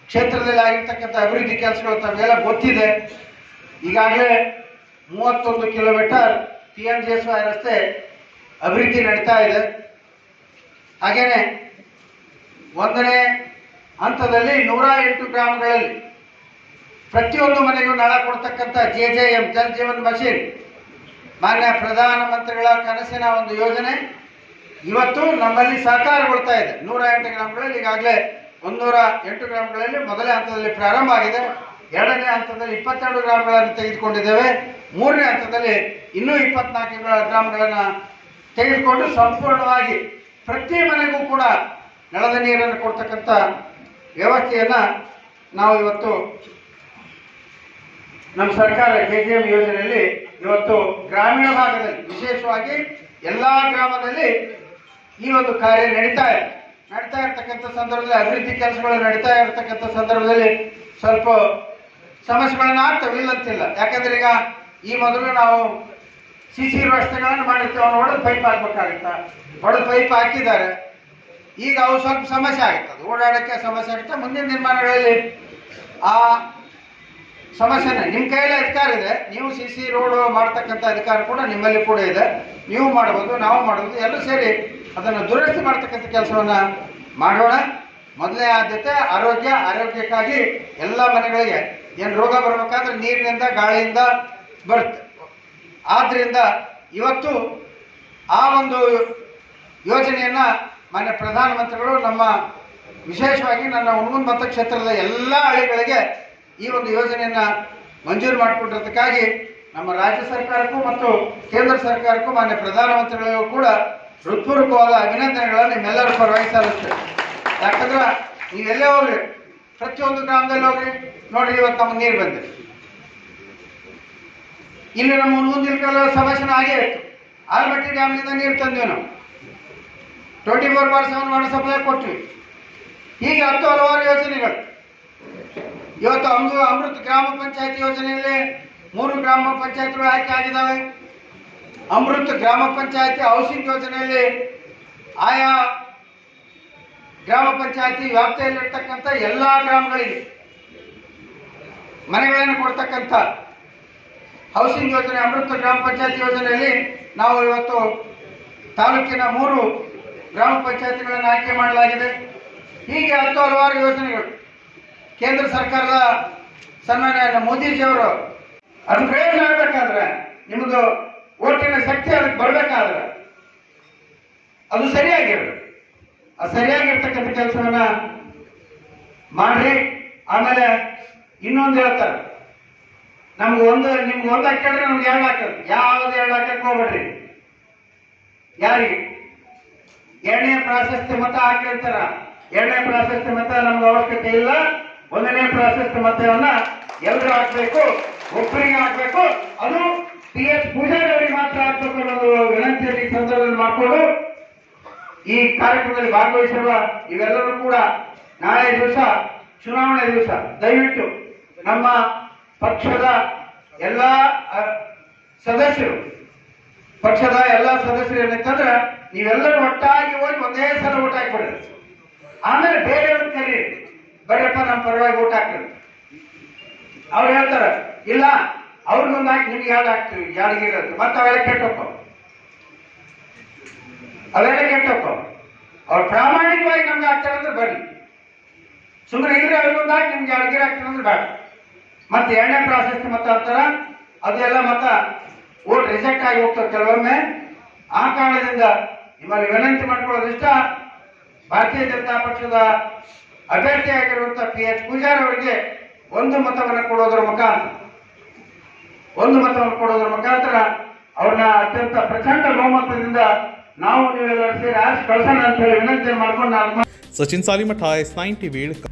S11: ಕ್ಷೇತ್ರದಲ್ಲಿ ಆಗಿರ್ತಕ್ಕಂಥ ಅಭಿವೃದ್ಧಿ ಕೆಲಸಗಳು ತಮಗೆಲ್ಲ ಗೊತ್ತಿದೆ. ಈಗಾಗಲೇ 31 ಕಿಲೋಮೀಟರ್ PMGSY ರಸ್ತೆ ಅಭಿವೃದ್ಧಿ ನಡೀತಾ ಇದೆ. ಹಾಗೇನೆ 1ನೇ ಹಂತದಲ್ಲಿ 108 ಗ್ರಾಮಗಳಲ್ಲಿ ಪ್ರತಿಯೊಂದು ಮನೆಗೂ ನಳ ಕೊಡ್ತಕ್ಕಂಥ JJM ಜಲ್ ಜೀವನ್ ಮಿಷನ್ ಮಾನ್ಯ ಪ್ರಧಾನಮಂತ್ರಿಗಳ ಕನಸಿನ ಒಂದು ಯೋಜನೆ ಇವತ್ತು ನಮ್ಮಲ್ಲಿ ಸಾಕಾರಗೊಳ್ತಾ ಇದೆ. 108 ಗ್ರಾಮಗಳಲ್ಲಿ ಈಗಾಗಲೇ 108 ಗ್ರಾಮಗಳಲ್ಲಿ ಮೊದಲನೇ ಹಂತದಲ್ಲಿ ಪ್ರಾರಂಭ ಆಗಿದೆ. 2ನೇ ಹಂತದಲ್ಲಿ 22 ಗ್ರಾಮಗಳನ್ನು ತೆಗೆದುಕೊಂಡಿದ್ದೇವೆ. 3ನೇ ಹಂತದಲ್ಲಿ ಇನ್ನೂ 24 ಗ್ರಾಮಗಳನ್ನು ತೆಗೆದುಕೊಂಡು ಸಂಪೂರ್ಣವಾಗಿ ಪ್ರತಿ ಮನೆಗೂ ಕೂಡ ನಳದ ನೀರನ್ನು ಕೊಡ್ತಕ್ಕಂಥ ವ್ಯವಸ್ಥೆಯನ್ನು ನಾವು ಇವತ್ತು ನಮ್ಮ ಸರ್ಕಾರ JJM ಯೋಜನೆಯಲ್ಲಿ ಇವತ್ತು ಗ್ರಾಮೀಣ ಭಾಗದಲ್ಲಿ ವಿಶೇಷವಾಗಿ ಎಲ್ಲ ಗ್ರಾಮದಲ್ಲಿ ಈ ಒಂದು ಕಾರ್ಯ ನಡೀತಾ ಇರ್ತಕ್ಕಂಥ ಸಂದರ್ಭದಲ್ಲಿ, ಅಭಿವೃದ್ಧಿ ಕೆಲಸಗಳು ನಡೀತಾ ಇರ್ತಕ್ಕಂಥ ಸಂದರ್ಭದಲ್ಲಿ ಸ್ವಲ್ಪ ಸಮಸ್ಯೆಗಳನ್ನ ಆಗ್ತವೆ, ಇಲ್ಲಂತಿಲ್ಲ. ಯಾಕಂದ್ರೆ ಈಗ ಈ ಮೊದಲು ನಾವು CC ರಸ್ತೆಗಳನ್ನು ಮಾಡಿರ್ತೇವೆ, ಅವನು ಒಡೆದು ಪೈಪ್ ಹಾಕ್ಬೇಕಾಗುತ್ತಾ, ಒಡೆದು ಪೈಪ್ ಹಾಕಿದ್ದಾರೆ. ಈಗ ಅವು ಸ್ವಲ್ಪ ಸಮಸ್ಯೆ ಆಗುತ್ತೆ, ಅದು ಓಡಾಡೋಕ್ಕೆ ಸಮಸ್ಯೆ ಆಗುತ್ತೆ. ಮುಂದಿನ ನಿರ್ಮಾಣಗಳಲ್ಲಿ ಆ ಸಮಸ್ಯೆನ ನಿಮ್ಮ ಕೈಯಲ್ಲಿ ಅಧಿಕಾರ ಇದೆ. ನೀವು CC ರೋಡ್ ಮಾಡ್ತಕ್ಕಂಥ ಅಧಿಕಾರ ಕೂಡ ನಿಮ್ಮಲ್ಲಿ ಕೂಡ ಇದೆ. ನೀವು ಮಾಡ್ಬೋದು, ನಾವು ಮಾಡ್ಬೋದು, ಎಲ್ಲರೂ ಸೇರಿ ಅದನ್ನು ದುರಸ್ತಿ ಮಾಡ್ತಕ್ಕಂಥ ಕೆಲಸವನ್ನು ಮಾಡೋಣ. ಮೊದಲನೇ ಆದ್ಯತೆ ಆರೋಗ್ಯಕ್ಕಾಗಿ ಎಲ್ಲ ಮನೆಗಳಿಗೆ ಏನು ರೋಗ ಬರಬೇಕಾದ್ರೆ ನೀರಿನಿಂದ ಗಾಳಿಯಿಂದ ಬರುತ್ತೆ. ಆದ್ದರಿಂದ ಇವತ್ತು ಆ ಒಂದು ಯೋಜನೆಯನ್ನು ಮಾನ್ಯ ಪ್ರಧಾನಮಂತ್ರಿಗಳು ನಮ್ಮ ವಿಶೇಷವಾಗಿ ನನ್ನ ಹುನಗುಂದ ಮತಕ್ಷೇತ್ರದ ಎಲ್ಲ ಹಳ್ಳಿಗಳಿಗೆ ಈ ಒಂದು ಯೋಜನೆಯನ್ನು ಮಂಜೂರು ಮಾಡಿಕೊಟ್ಟಿದ್ದಕ್ಕಾಗಿ ನಮ್ಮ ರಾಜ್ಯ ಸರ್ಕಾರಕ್ಕೂ ಮತ್ತು ಕೇಂದ್ರ ಸರ್ಕಾರಕ್ಕೂ ಮಾನ್ಯ ಪ್ರಧಾನಮಂತ್ರಿಗಳಿಗೂ ಕೂಡ ಹೃತ್ಪೂರ್ವಕವಾದ ಅಭಿನಂದನೆಗಳನ್ನು ನಿಮ್ಮೆಲ್ಲರ ಪರವಾಗಿ ಸಲ್ಲಿಸ್ತೇವೆ. ಯಾಕಂದ್ರೆ ನೀವೆಲ್ಲೇ ಹೋಗ್ರಿ, ಪ್ರತಿಯೊಂದು ಗ್ರಾಮದಲ್ಲಿ ಹೋಗ್ರಿ ನೋಡ್ರಿ, ಇವತ್ತು ನಮ್ಗೆ ನೀರು ಬಂದಿದೆ. ಇಲ್ಲಿ ನಮ್ಮ ಹುನಗುಂದ ಸಮಸ್ಯೆನ ಆಗೇ ಇತ್ತು. ಆಲಮಟ್ಟಿ ಡ್ಯಾಮ್ನಿಂದ ನೀರು ತಂದ್ವಿ ನಾವು, 24/7 ವಾಟರ್ ಸಪ್ಲೈ ಕೊಟ್ವಿ. ಹೀಗೆ ಹಲವಾರು ಯೋಜನೆಗಳು ಇವತ್ತು ಅಮೃತ ಗ್ರಾಮ ಪಂಚಾಯತ್ ಯೋಜನೆಯಲ್ಲಿ 3 ಗ್ರಾಮ ಪಂಚಾಯತ್ಗಳು ಆಯ್ಕೆ ಆಗಿದ್ದಾವೆ. ಅಮೃತ ಗ್ರಾಮ ಪಂಚಾಯತಿ ಹೌಸಿಂಗ್ ಯೋಜನೆಯಲ್ಲಿ ಆಯಾ ಗ್ರಾಮ ಪಂಚಾಯತಿ ವ್ಯಾಪ್ತಿಯಲ್ಲಿರ್ತಕ್ಕಂಥ ಎಲ್ಲ ಗ್ರಾಮಗಳಿಗೆ ಮನೆಗಳನ್ನು ಕೊಡ್ತಕ್ಕಂಥ ಹೌಸಿಂಗ್ ಯೋಜನೆ, ಅಮೃತ ಗ್ರಾಮ ಪಂಚಾಯತ್ ಯೋಜನೆಯಲ್ಲಿ ನಾವು ಇವತ್ತು ತಾಲೂಕಿನ 3 ಗ್ರಾಮ ಪಂಚಾಯತ್ಗಳನ್ನು ಆಯ್ಕೆ ಮಾಡಲಾಗಿದೆ. ಹೀಗೆ ಹಲವಾರು ಯೋಜನೆಗಳು ಕೇಂದ್ರ ಸರ್ಕಾರದ ಸನ್ಮಾನ್ಯ ಮೋದಿಜಿಯವರು ಅದು ಪ್ರಯೋಜನ ಆಗಬೇಕಾದ್ರೆ ನಿಮ್ಮದು ಓಟಿನ ಶಕ್ತಿ ಅದಕ್ಕೆ ಬರಬೇಕಾದ್ರೆ ಅದು ಸರಿಯಾಗಿರ್ಬೇಕು. ಆ ಸರಿಯಾಗಿರ್ತಕ್ಕಂಥ ಕೆಲಸವನ್ನ ಮಾಡ್ರಿ. ಆಮೇಲೆ ಇನ್ನೊಂದು ಹೇಳ್ತಾರೆ, ನಿಮ್ಗೆ ಒಂದು ಹಾಕಿದ್ರೆ ನಮ್ಗೆ 2 ಹಾಕೋದು. ಯಾವ್ದು 2 ಹಾಕಕ್ಕೆ ಹೋಗ್ಬೇಡ್ರಿ. ಯಾರಿಗೆ 2ನೇ ಪ್ರಾಶಸ್ತ್ಯ ಮತ ಹಾಕಿರ್ತಾರ, 2ನೇ ಪ್ರಾಶಸ್ತ್ಯ ಮತ ನಮ್ಗೆ ಅವಶ್ಯಕತೆ ಇಲ್ಲ. 1ನೇ ಪ್ರಾಶಸ್ತ್ಯ ಮತವನ್ನ ಎಲ್ಲರೂ ಹಾಕ್ಬೇಕು, ಒಬ್ಬರಿಗೆ ಹಾಕ್ಬೇಕು. ಅದು PS ಪೂಜಾರಿ ಅವರಿಗೆ ಮಾತ್ರ ಹಾಕ್ಬೇಕು ಅನ್ನೋದು ವಿನಂತಿಯಲ್ಲಿ ಸಂದರ್ಭದಲ್ಲಿ ಮಾಡಿಕೊಂಡು ಈ ಕಾರ್ಯಕ್ರಮದಲ್ಲಿ ಭಾಗವಹಿಸಿರುವ ಇವೆಲ್ಲರೂ ಕೂಡ ನಾಳೆ ದಿವಸ ಚುನಾವಣೆ ದಿವಸ ದಯವಿಟ್ಟು ನಮ್ಮ ಪಕ್ಷದ ಎಲ್ಲ ಸದಸ್ಯರು ಏನಂತಂದ್ರೆ ನೀವೆಲ್ಲರೂ ಒಟ್ಟಾಗಿ ಹೋಗಿ ಒಂದೇ ಸಲ ಓಟ್ ಹಾಕ್ಬಿಡ್ರಿ. ಆಮೇಲೆ ಬೇರೆಯವ್ರ ಕರೀರಿ, ಬರ್ರಪ್ಪ ನಮ್ಮ ಪರವಾಗಿ ಓಟ್ ಹಾಕ್ರಿ. ಅವ್ರು ಹೇಳ್ತಾರ ಇಲ್ಲ ಅವ್ರಿಗೊಂದು ಹಾಕಿ ನಿಮ್ಗೆ 2 ಹಾಕ್ತೀವಿ, 2 ಇರುತ್ತೆ. ಮತ್ತೆ ಅವೆಲ್ಲ ಕೆಟ್ಟೋಕ್ಕೋ. ಅವ್ರು ಪ್ರಾಮಾಣಿಕವಾಗಿ ನಮ್ಗೆ ಹಾಕ್ತಾರಂದ್ರೆ ಬರ್ರಿ. ಸುಮ್ಮನೆ ಇದ್ರೆ ಅವ್ರಿಗೊಂದು ಹಾಕಿ ನಿಮ್ಗೆ 2 ಹಾಕ್ತಾರಂದ್ರೆ ಬೇಡ. ಮತ್ತೆ 2ನೇ ಪ್ರಾಶಸ್ತ್ಯ ಮತ ಅಂತಾರ, ಅದೆಲ್ಲ ಮತ ಓಟ್ ರಿಜೆಕ್ಟ್ ಆಗಿ ಹೋಗ್ತಾರೆ ಕೆಲವೊಮ್ಮೆ. ಆ ಕಾರಣದಿಂದ ನಿಮ್ಮಲ್ಲಿ ವಿನಂತಿ ಮಾಡ್ಕೊಳ್ಳೋದಿಷ್ಟ, ಭಾರತೀಯ ಜನತಾ ಪಕ್ಷದ ಅಭ್ಯರ್ಥಿ ಆಗಿರುವಂತಹ PS ಪೂಜಾರಿ ಅವರಿಗೆ 1 ಮತವನ್ನು ಕೊಡೋದ್ರ ಮುಖಾಂತರ ಅವ್ರನ್ನ ಅತ್ಯಂತ ಪ್ರಚಂಡ ಬಹುಮತದಿಂದ ನಾವು ನೀವೆಲ್ಲರೂ ಸೇರಿ ಆರಿಸಿ ಕಳ್ಸೋಣ ಅಂತ ಹೇಳಿ ವಿನಂತಿ ಮಾಡ್ಕೊಂಡು
S1: ಸಚಿನ್ ಸಾಲಿಮಠ, S9 TV.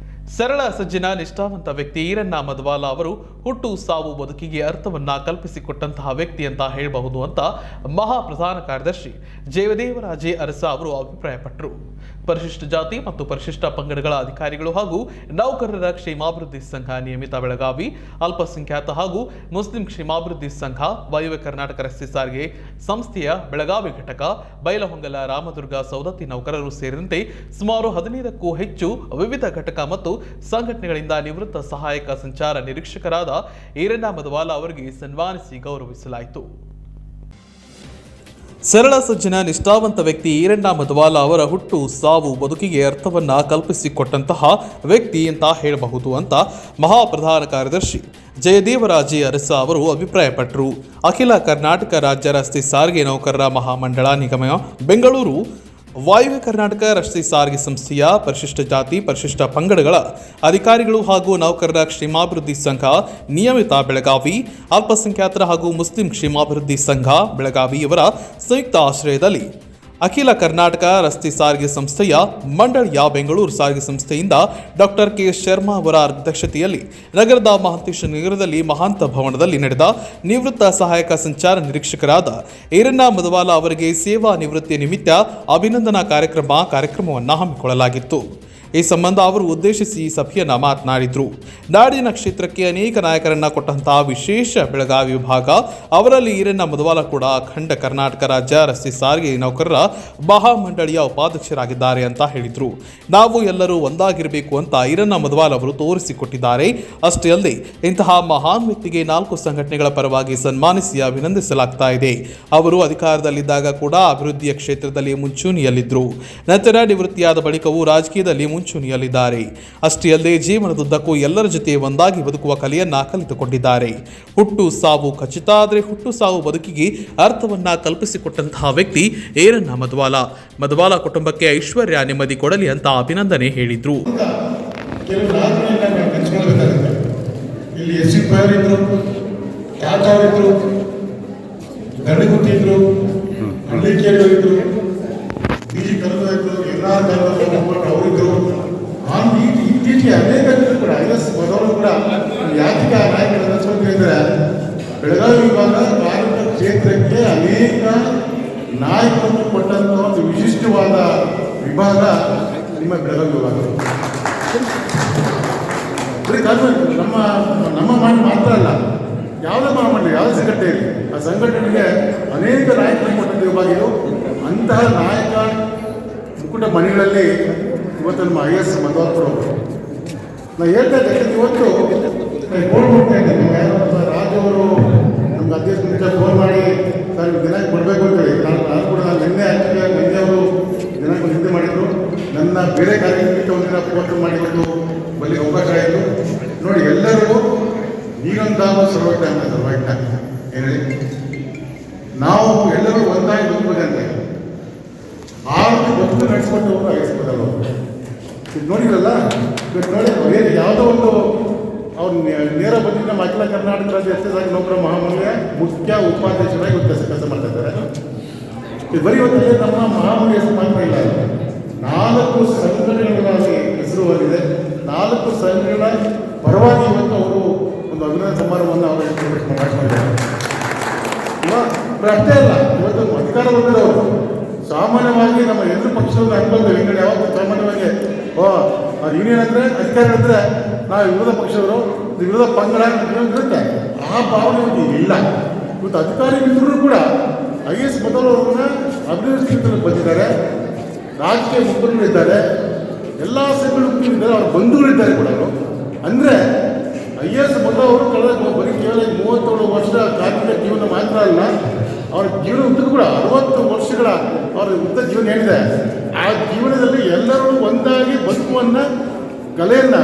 S1: ಸರಳ ಸಜ್ಜನ ನಿಷ್ಠಾವಂತ ವ್ಯಕ್ತಿ ಈರಣ್ಣ ಮಧವಾಲ ಅವರು ಹುಟ್ಟು ಸಾವು ಬದುಕಿಗೆ ಅರ್ಥವನ್ನ ಕಲ್ಪಿಸಿಕೊಟ್ಟಂತಹ ವ್ಯಕ್ತಿ ಅಂತ ಹೇಳಬಹುದು ಅಂತ ಮಹಾ ಪ್ರಧಾನ ಕಾರ್ಯದರ್ಶಿ ಜಯದೇವರಾಜೆ ಅರಸ ಅವರು ಅಭಿಪ್ರಾಯಪಟ್ಟರು. ಪರಿಶಿಷ್ಟ ಜಾತಿ ಮತ್ತು ಪರಿಶಿಷ್ಟ ಪಂಗಡಗಳ ಅಧಿಕಾರಿಗಳು ಹಾಗೂ ನೌಕರರ ಕ್ಷೇಮಾಭಿವೃದ್ಧಿ ಸಂಘ ನಿಯಮಿತ ಬೆಳಗಾವಿ, ಅಲ್ಪಸಂಖ್ಯಾತ ಹಾಗೂ ಮುಸ್ಲಿಂ ಕ್ಷೇಮಾಭಿವೃದ್ಧಿ ಸಂಘ, ವಾಯುವ್ಯ ಕರ್ನಾಟಕ ರಸ್ತೆ ಸಾರಿಗೆ ಸಂಸ್ಥೆಯ ಬೆಳಗಾವಿ ಘಟಕ, ಬೈಲಹೊಂಗಲ, ರಾಮದುರ್ಗ, ಸೌದತ್ತಿ ನೌಕರರು ಸೇರಿದಂತೆ ಸುಮಾರು 15ಕ್ಕೂ ಹೆಚ್ಚು ವಿವಿಧ ಘಟಕ ಮತ್ತು ಸಂಘಟನೆಗಳಿಂದ ನಿವೃತ್ತ ಸಹಾಯಕ ಸಂಚಾರ ನಿರೀಕ್ಷಕರಾದ ಈರಣ್ಣ ಮಧವಾಲ ಅವರಿಗೆ ಸನ್ಮಾನಿಸಿ ಗೌರವಿಸಲಾಯಿತು. ಸರಳ ಸಜ್ಜನ ನಿಷ್ಠಾವಂತ ವ್ಯಕ್ತಿ ಈರಣ್ಣ ಮಧವಾಲ ಅವರ ಹುಟ್ಟು ಸಾವು ಬದುಕಿಗೆ ಅರ್ಥವನ್ನ ಕಲ್ಪಿಸಿಕೊಟ್ಟಂತಹ ವ್ಯಕ್ತಿ ಅಂತ ಹೇಳಬಹುದು ಅಂತ ಮಹಾಪ್ರಧಾನ ಕಾರ್ಯದರ್ಶಿ ಜಯದೇವರಾಜೆ ಅರಸ ಅವರು ಅಭಿಪ್ರಾಯಪಟ್ಟರು. ಅಖಿಲ ಕರ್ನಾಟಕ ರಾಜ್ಯ ರಸ್ತೆ ಸಾರಿಗೆ ನೌಕರರ ಮಹಾಮಂಡಳ ನಿಗಮ ಬೆಂಗಳೂರು, ವಾಯುವ್ಯ ಕರ್ನಾಟಕ ರಸ್ತೆ ಸಾರಿಗೆ ಸಂಸ್ಥೆಯ ಪರಿಶಿಷ್ಟ ಜಾತಿ ಪರಿಶಿಷ್ಟ ಪಂಗಡಗಳ ಅಧಿಕಾರಿಗಳು ಹಾಗೂ ನೌಕರರ ಕ್ಷೇಮಾಭಿವೃದ್ಧಿ ಸಂಘ ನಿಯಮಿತ ಬೆಳಗಾವಿ, ಅಲ್ಪಸಂಖ್ಯಾತರ ಹಾಗೂ ಮುಸ್ಲಿಂ ಕ್ಷೇಮಾಭಿವೃದ್ಧಿ ಸಂಘ ಬೆಳಗಾವಿ ಇವರ ಸಂಯುಕ್ತ ಆಶ್ರಯದಲ್ಲಿ ಅಖಿಲ ಕರ್ನಾಟಕ ರಸ್ತೆ ಸಾರಿಗೆ ಸಂಸ್ಥೆಯ ಮಂಡಳಿಯ ಬೆಂಗಳೂರು ಸಾರಿಗೆ ಸಂಸ್ಥೆಯಿಂದ ಡಾಕ್ಟರ್ ಕೆ ಶರ್ಮಾ ಅವರ ಅಧ್ಯಕ್ಷತೆಯಲ್ಲಿ ನಗರದ ಮಹಾಂತೇಶ ನಗರದಲ್ಲಿ ಮಹಾಂತ ಭವನದಲ್ಲಿ ನಡೆದ ನಿವೃತ್ತ ಸಹಾಯಕ ಸಂಚಾರ ನಿರೀಕ್ಷಕರಾದ ಈರಣ್ಣ ಮಧವಾಲ ಅವರಿಗೆ ಸೇವಾ ನಿವೃತ್ತಿಯ ನಿಮಿತ್ತ ಅಭಿನಂದನಾ ಕಾರ್ಯಕ್ರಮವನ್ನು ಹಮ್ಮಿಕೊಳ್ಳಲಾಗಿತ್ತು. ಈ ಸಂಬಂಧ ಅವರು ಉದ್ದೇಶಿಸಿ ಸಭೆಯನ್ನ ಮಾತನಾಡಿದರು. ನಾಡಿನ ಕ್ಷೇತ್ರಕ್ಕೆ ಅನೇಕ ನಾಯಕರನ್ನ ಕೊಟ್ಟಂತಹ ವಿಶೇಷ ಬೆಳಗಾವಿ ವಿಭಾಗ, ಅವರಲ್ಲಿ ಈರಣ್ಣ ಮಧವಾಲ ಕೂಡ ಅಖಂಡ ಕರ್ನಾಟಕ ರಾಜ್ಯ ರಸ್ತೆ ಸಾರಿಗೆ ನೌಕರರ ಮಹಾಮಂಡಳಿಯ ಉಪಾಧ್ಯಕ್ಷರಾಗಿದ್ದಾರೆ ಅಂತ ಹೇಳಿದರು. ನಾವು ಎಲ್ಲರೂ ಒಂದಾಗಿರಬೇಕು ಅಂತ ಈರಣ್ಣ ಮಧವಾಲ ಅವರು ತೋರಿಸಿಕೊಟ್ಟಿದ್ದಾರೆ. ಅಷ್ಟೇ ಅಲ್ಲದೆ ಇಂತಹ ಮಹಾನ್ ವ್ಯಕ್ತಿಗೆ 4 ಸಂಘಟನೆಗಳ ಪರವಾಗಿ ಸನ್ಮಾನಿಸಿ ಅಭಿನಂದಿಸಲಾಗ್ತಾ ಇದೆ. ಅವರು ಅಧಿಕಾರದಲ್ಲಿದ್ದಾಗ ಕೂಡ ಅಭಿವೃದ್ಧಿಯ ಕ್ಷೇತ್ರದಲ್ಲಿ ಮುಂಚೂಣಿಯಲ್ಲಿದ್ದರು. ನಂತರ ನಿವೃತ್ತಿಯಾದ ಬಳಿಕವೂ ರಾಜಕೀಯದಲ್ಲಿ ಮುಂಚೂಣಿಯಲ್ಲಿದ್ದಾರೆ. ಅಷ್ಟೇ ಅಲ್ಲದೆ ಜೀವನದುದ್ದಕ್ಕೂ ಎಲ್ಲರ ಜೊತೆ ಒಂದಾಗಿ ಬದುಕುವ ಕಲೆಯನ್ನ ಕಲಿತುಕೊಂಡಿದ್ದಾರೆ. ಹುಟ್ಟು ಸಾವು ಖಚಿತ, ಆದರೆ ಹುಟ್ಟು ಸಾವು ಬದುಕಿಗೆ ಅರ್ಥವನ್ನ ಕಲ್ಪಿಸಿಕೊಟ್ಟಂತಹ ವ್ಯಕ್ತಿ ಈರಣ್ಣ ಮಧವಾಲ. ಮಧವಾಲ ಕುಟುಂಬಕ್ಕೆ ಐಶ್ವರ್ಯ ನೆಮ್ಮದಿ ಕೊಡಲಿ ಅಂತ ಅಭಿನಂದನೆ ಹೇಳಿದ್ರು.
S2: ಇತ್ತೀಚೆಗೆ ಅನೇಕ ಕೂಡ ಮೊದಲು ಕೂಡ ಯಾತಿಕ ನಾಯಕರನ್ನ ಸೋತಿದ್ರೆ ಬೆಳಗಾವಿ ವಿಭಾಗ ಕಾರ್ಮಿಕ ಕ್ಷೇತ್ರಕ್ಕೆ ಅನೇಕ ನಾಯಕರನ್ನು ಕೊಟ್ಟಂತ ಒಂದು ವಿಶಿಷ್ಟವಾದ ವಿಭಾಗ ನಿಮ್ಮ ಬೆಳಗಾವಿ ವಿಭಾಗ. ನಮ್ಮ ಮಾಡಿ ಮಾತ್ರ ಅಲ್ಲ, ಯಾವುದೇ ಮಾಡಲಿ, ಯಾವುದೇ ಸಂಘಟನೆ ಇರಲಿ, ಆ ಸಂಘಟನೆಗೆ ಅನೇಕ ನಾಯಕರನ್ನು ಕೊಟ್ಟಂತ ವಿಭಾಗ ಇದು. ಅಂತಹ ನಾಯಕ ಮುಕ್ಕುಟ ಮನೆಗಳಲ್ಲಿ ಇವತ್ತು ನಮ್ಮ IS ಮಧವಾಲ್ಪುರ ನಾನು ಹೇಳ್ತಾ ಇದ್ದೆ. ಇವತ್ತು ಬೋರ್ಡ್ ಮಾಡ್ತಾ ಇದ್ದೇನೆ, ರಾಜವರು ನಮ್ಗೆ ಅಖಿಲ ಕರ್ನಾಟಕ ರಾಜ್ಯ ಎಸ್ ಎಸ್ ನೌಕರ ಮಹಾಮಂಡಳಿಯ ಮುಖ್ಯ ಉಪಾಧ್ಯಕ್ಷರಾಗಿ ಕೆಲಸ ಮಾಡ್ತಾ ಇದ್ದಾರೆ. ಇದು ಬರೀ ಇವತ್ತಿಗೆ ನಮ್ಮ ಮಹಾಮಂಡಳಿ ಹೆಸರು ಮಾತ್ರ ಇಲ್ಲ, 4 ಸಂಘಟನೆಗಳಾಗಿ ಹೆಸರುವಾಗಿದೆ. 4 ಸಂಘಟನೆಗಳ ಪರವಾಗಿ ಇವತ್ತು ಅವರು ಒಂದು ಅಭಿನಂದನಾ ಸಮಾರಂಭವನ್ನು ಅವರು ಮಾಡಿದ್ದಾರೆ. ಅಷ್ಟೇ ಅಲ್ಲ, ಇವತ್ತು ಅಧಿಕಾರ ಬಂದಿರೋರು ಸಾಮಾನ್ಯವಾಗಿ ನಮ್ಮ ಎರಡು ಪಕ್ಷವನ್ನು ಅನ್ಕೊಂಡ್ರೆ ಈ ಕಡೆ ಯಾವತ್ತು ಸಾಮಾನ್ಯವಾಗಿ ಅವ್ರು ಯೂನಿಯನ್ ಅಂದರೆ ಅಧಿಕಾರ ಅಂದರೆ ನಾವು ವಿರೋಧ ಪಕ್ಷದವರು ವಿರೋಧ ಪಂಗಡ ಇರುತ್ತೆ. ಆ ಭಾವನೆ ಇಲ್ಲ. ಇವತ್ತು ಅಧಿಕಾರಿಗಳಿದ್ದರೂ ಕೂಡ IAS ಮೊದಲವರನ್ನ ಅಭಿವೃದ್ಧಿ ಬಂದಿದ್ದಾರೆ, ರಾಜಕೀಯ ಮುಖಂಡರಿದ್ದಾರೆ, ಎಲ್ಲ ಸಂಘಟನೆಗಳು ಇದ್ದಾರೆ, ಅವ್ರ ಬಂಧುಗಳಿದ್ದಾರೆ ಕೂಡ. ಅವರು ಅಂದರೆ IAS ಮೊದಲವರು ಕಳೆದ ಬರೀ ಕೇವಲ 37 ವರ್ಷ ಕಾರ್ಮಿಕ ಜೀವನ ಮಾತ್ರ ಅಲ್ಲ, ಅವರ ಜೀವನ ಉದ್ದಕ್ಕೂ ಕೂಡ 60 ವರ್ಷಗಳ ಅವರ ಉದ್ದ ಜೀವನ ಏನಿದೆ, ಆ ಜೀವನದಲ್ಲಿ ಎಲ್ಲರೂ ಒಂದಾಗಿ ಬದುಕುವನ್ನು ಕಲೆಯನ್ನು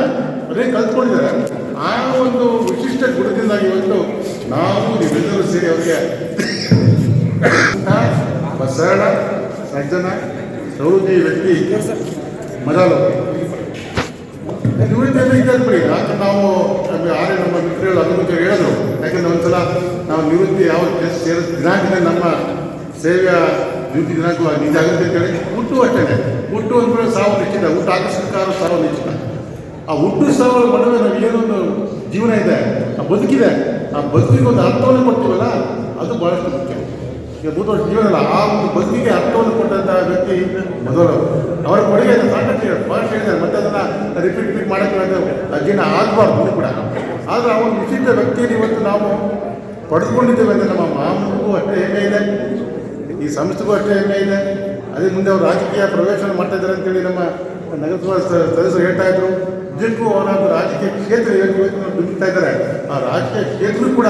S2: ಅದೇ ಕಲ್ತ್ಕೊಂಡಿದ್ದಾರೆ. ಆ ಒಂದು ವಿಶಿಷ್ಟ ಗುಣದಿಂದಾಗಿ ಇವತ್ತು ನಾವು ನೀವೆಲ್ಲರೂ ಸೇರಿ ಅವರಿಗೆ ಸರಳ ಸಜ್ಜನ ಸೌದಿ ವ್ಯಕ್ತಿ ಮೊದಲು ನಿವೃತ್ತಿಯನ್ನು ಇದ್ದಾಗ ಬಿಡಿ. ಯಾಕೆ ನಾವು ನಮ್ಮ ಮಿತ್ರಗಳು ಅದ್ರ ಬಗ್ಗೆ ಹೇಳಿದ್ರು, ಯಾಕಂದರೆ ಒಂದ್ಸಲ ನಾವು ನಿವೃತ್ತಿ ಯಾವ ಸೇರೋ ದಿನಾಂಕನೇ ನಮ್ಮ ಸೇವೆಯ ನಿವೃತ್ತಿ ದಿನಾಂಕ ನಿಜ ಆಗುತ್ತೆ ಅಂತೇಳಿ. ಹುಟ್ಟು ಅಷ್ಟೇ, ಹುಟ್ಟು ಅಂದ್ರೆ ಸಾವು ನಿಶ್ಚಿತ, ಹುಟ್ಟು ಆಕಸ್ಮಿಕ ಸಾವು ನಿಶ್ಚಿತ. ಆ ಹುಟ್ಟು ಸಾವು ನಡುವೆ ನಾವು ಏನೊಂದು ಜೀವನ ಇದೆ, ಆ ಬದುಕಿದೆ, ಆ ಬದುಕಿಗೆ ಒಂದು ಅರ್ಥವನ್ನು ಕೊಡ್ತೀವಲ್ಲ, ಅದು ಭಾಳಷ್ಟು ಮುಖ್ಯ. ಈಗ 3 ವರ್ಷ ಜೀವನ ಅಲ್ಲ, ಆ ಒಂದು ಬದುಕಿಗೆ ಅರ್ಥವನ್ನು ಕೊಟ್ಟಂಥ ವ್ಯಕ್ತಿ ಮೊದಲು. ಅವರ ಕೊಡುಗೆ ಸಾಕಷ್ಟು ಭಾಳ ಹೇಳಿದ್ದಾರೆ, ಮತ್ತೆ ಅದನ್ನು ರಿಪೀಟ್ ಮಾಡೋಕ್ಕೆ ಅಜ್ಜಿನ ಆಗಬಾರ್ದು ಮುಂದೆ ಕೂಡ. ಆದರೆ ಆ ಒಂದು ವಿಶಿಷ್ಟ ವ್ಯಕ್ತಿಯನ್ನು ಇವತ್ತು ನಾವು ಪಡೆದುಕೊಂಡಿದ್ದೇವೆ ಅಂದರೆ ನಮ್ಮ ಮಾಮೂಲಿಗೂ ಅಷ್ಟೇ ಹೆಮ್ಮೆ ಇದೆ, ಈ ಸಂಸ್ಥೆಗೂ ಅಷ್ಟೇ ಹೆಮ್ಮೆ ಇದೆ. ಅದೇ ಮುಂದೆ ಅವರು ರಾಜಕೀಯ ಪ್ರವೇಶ ಮಾಡ್ತಾ ಇದ್ದಾರೆ ಅಂತೇಳಿ ನಮ್ಮ ನಗರಸಭಾ ಸದಸ್ಯರು ಹೇಳ್ತಾ ಇದ್ರು. ನಿಜಕ್ಕೂ ಅವರ ರಾಜಕೀಯ ಕ್ಷೇತ್ರ ಏನು ದುಡಿತಾ ಇದ್ದಾರೆ, ಆ ರಾಜಕೀಯ ಕ್ಷೇತ್ರ ಕೂಡ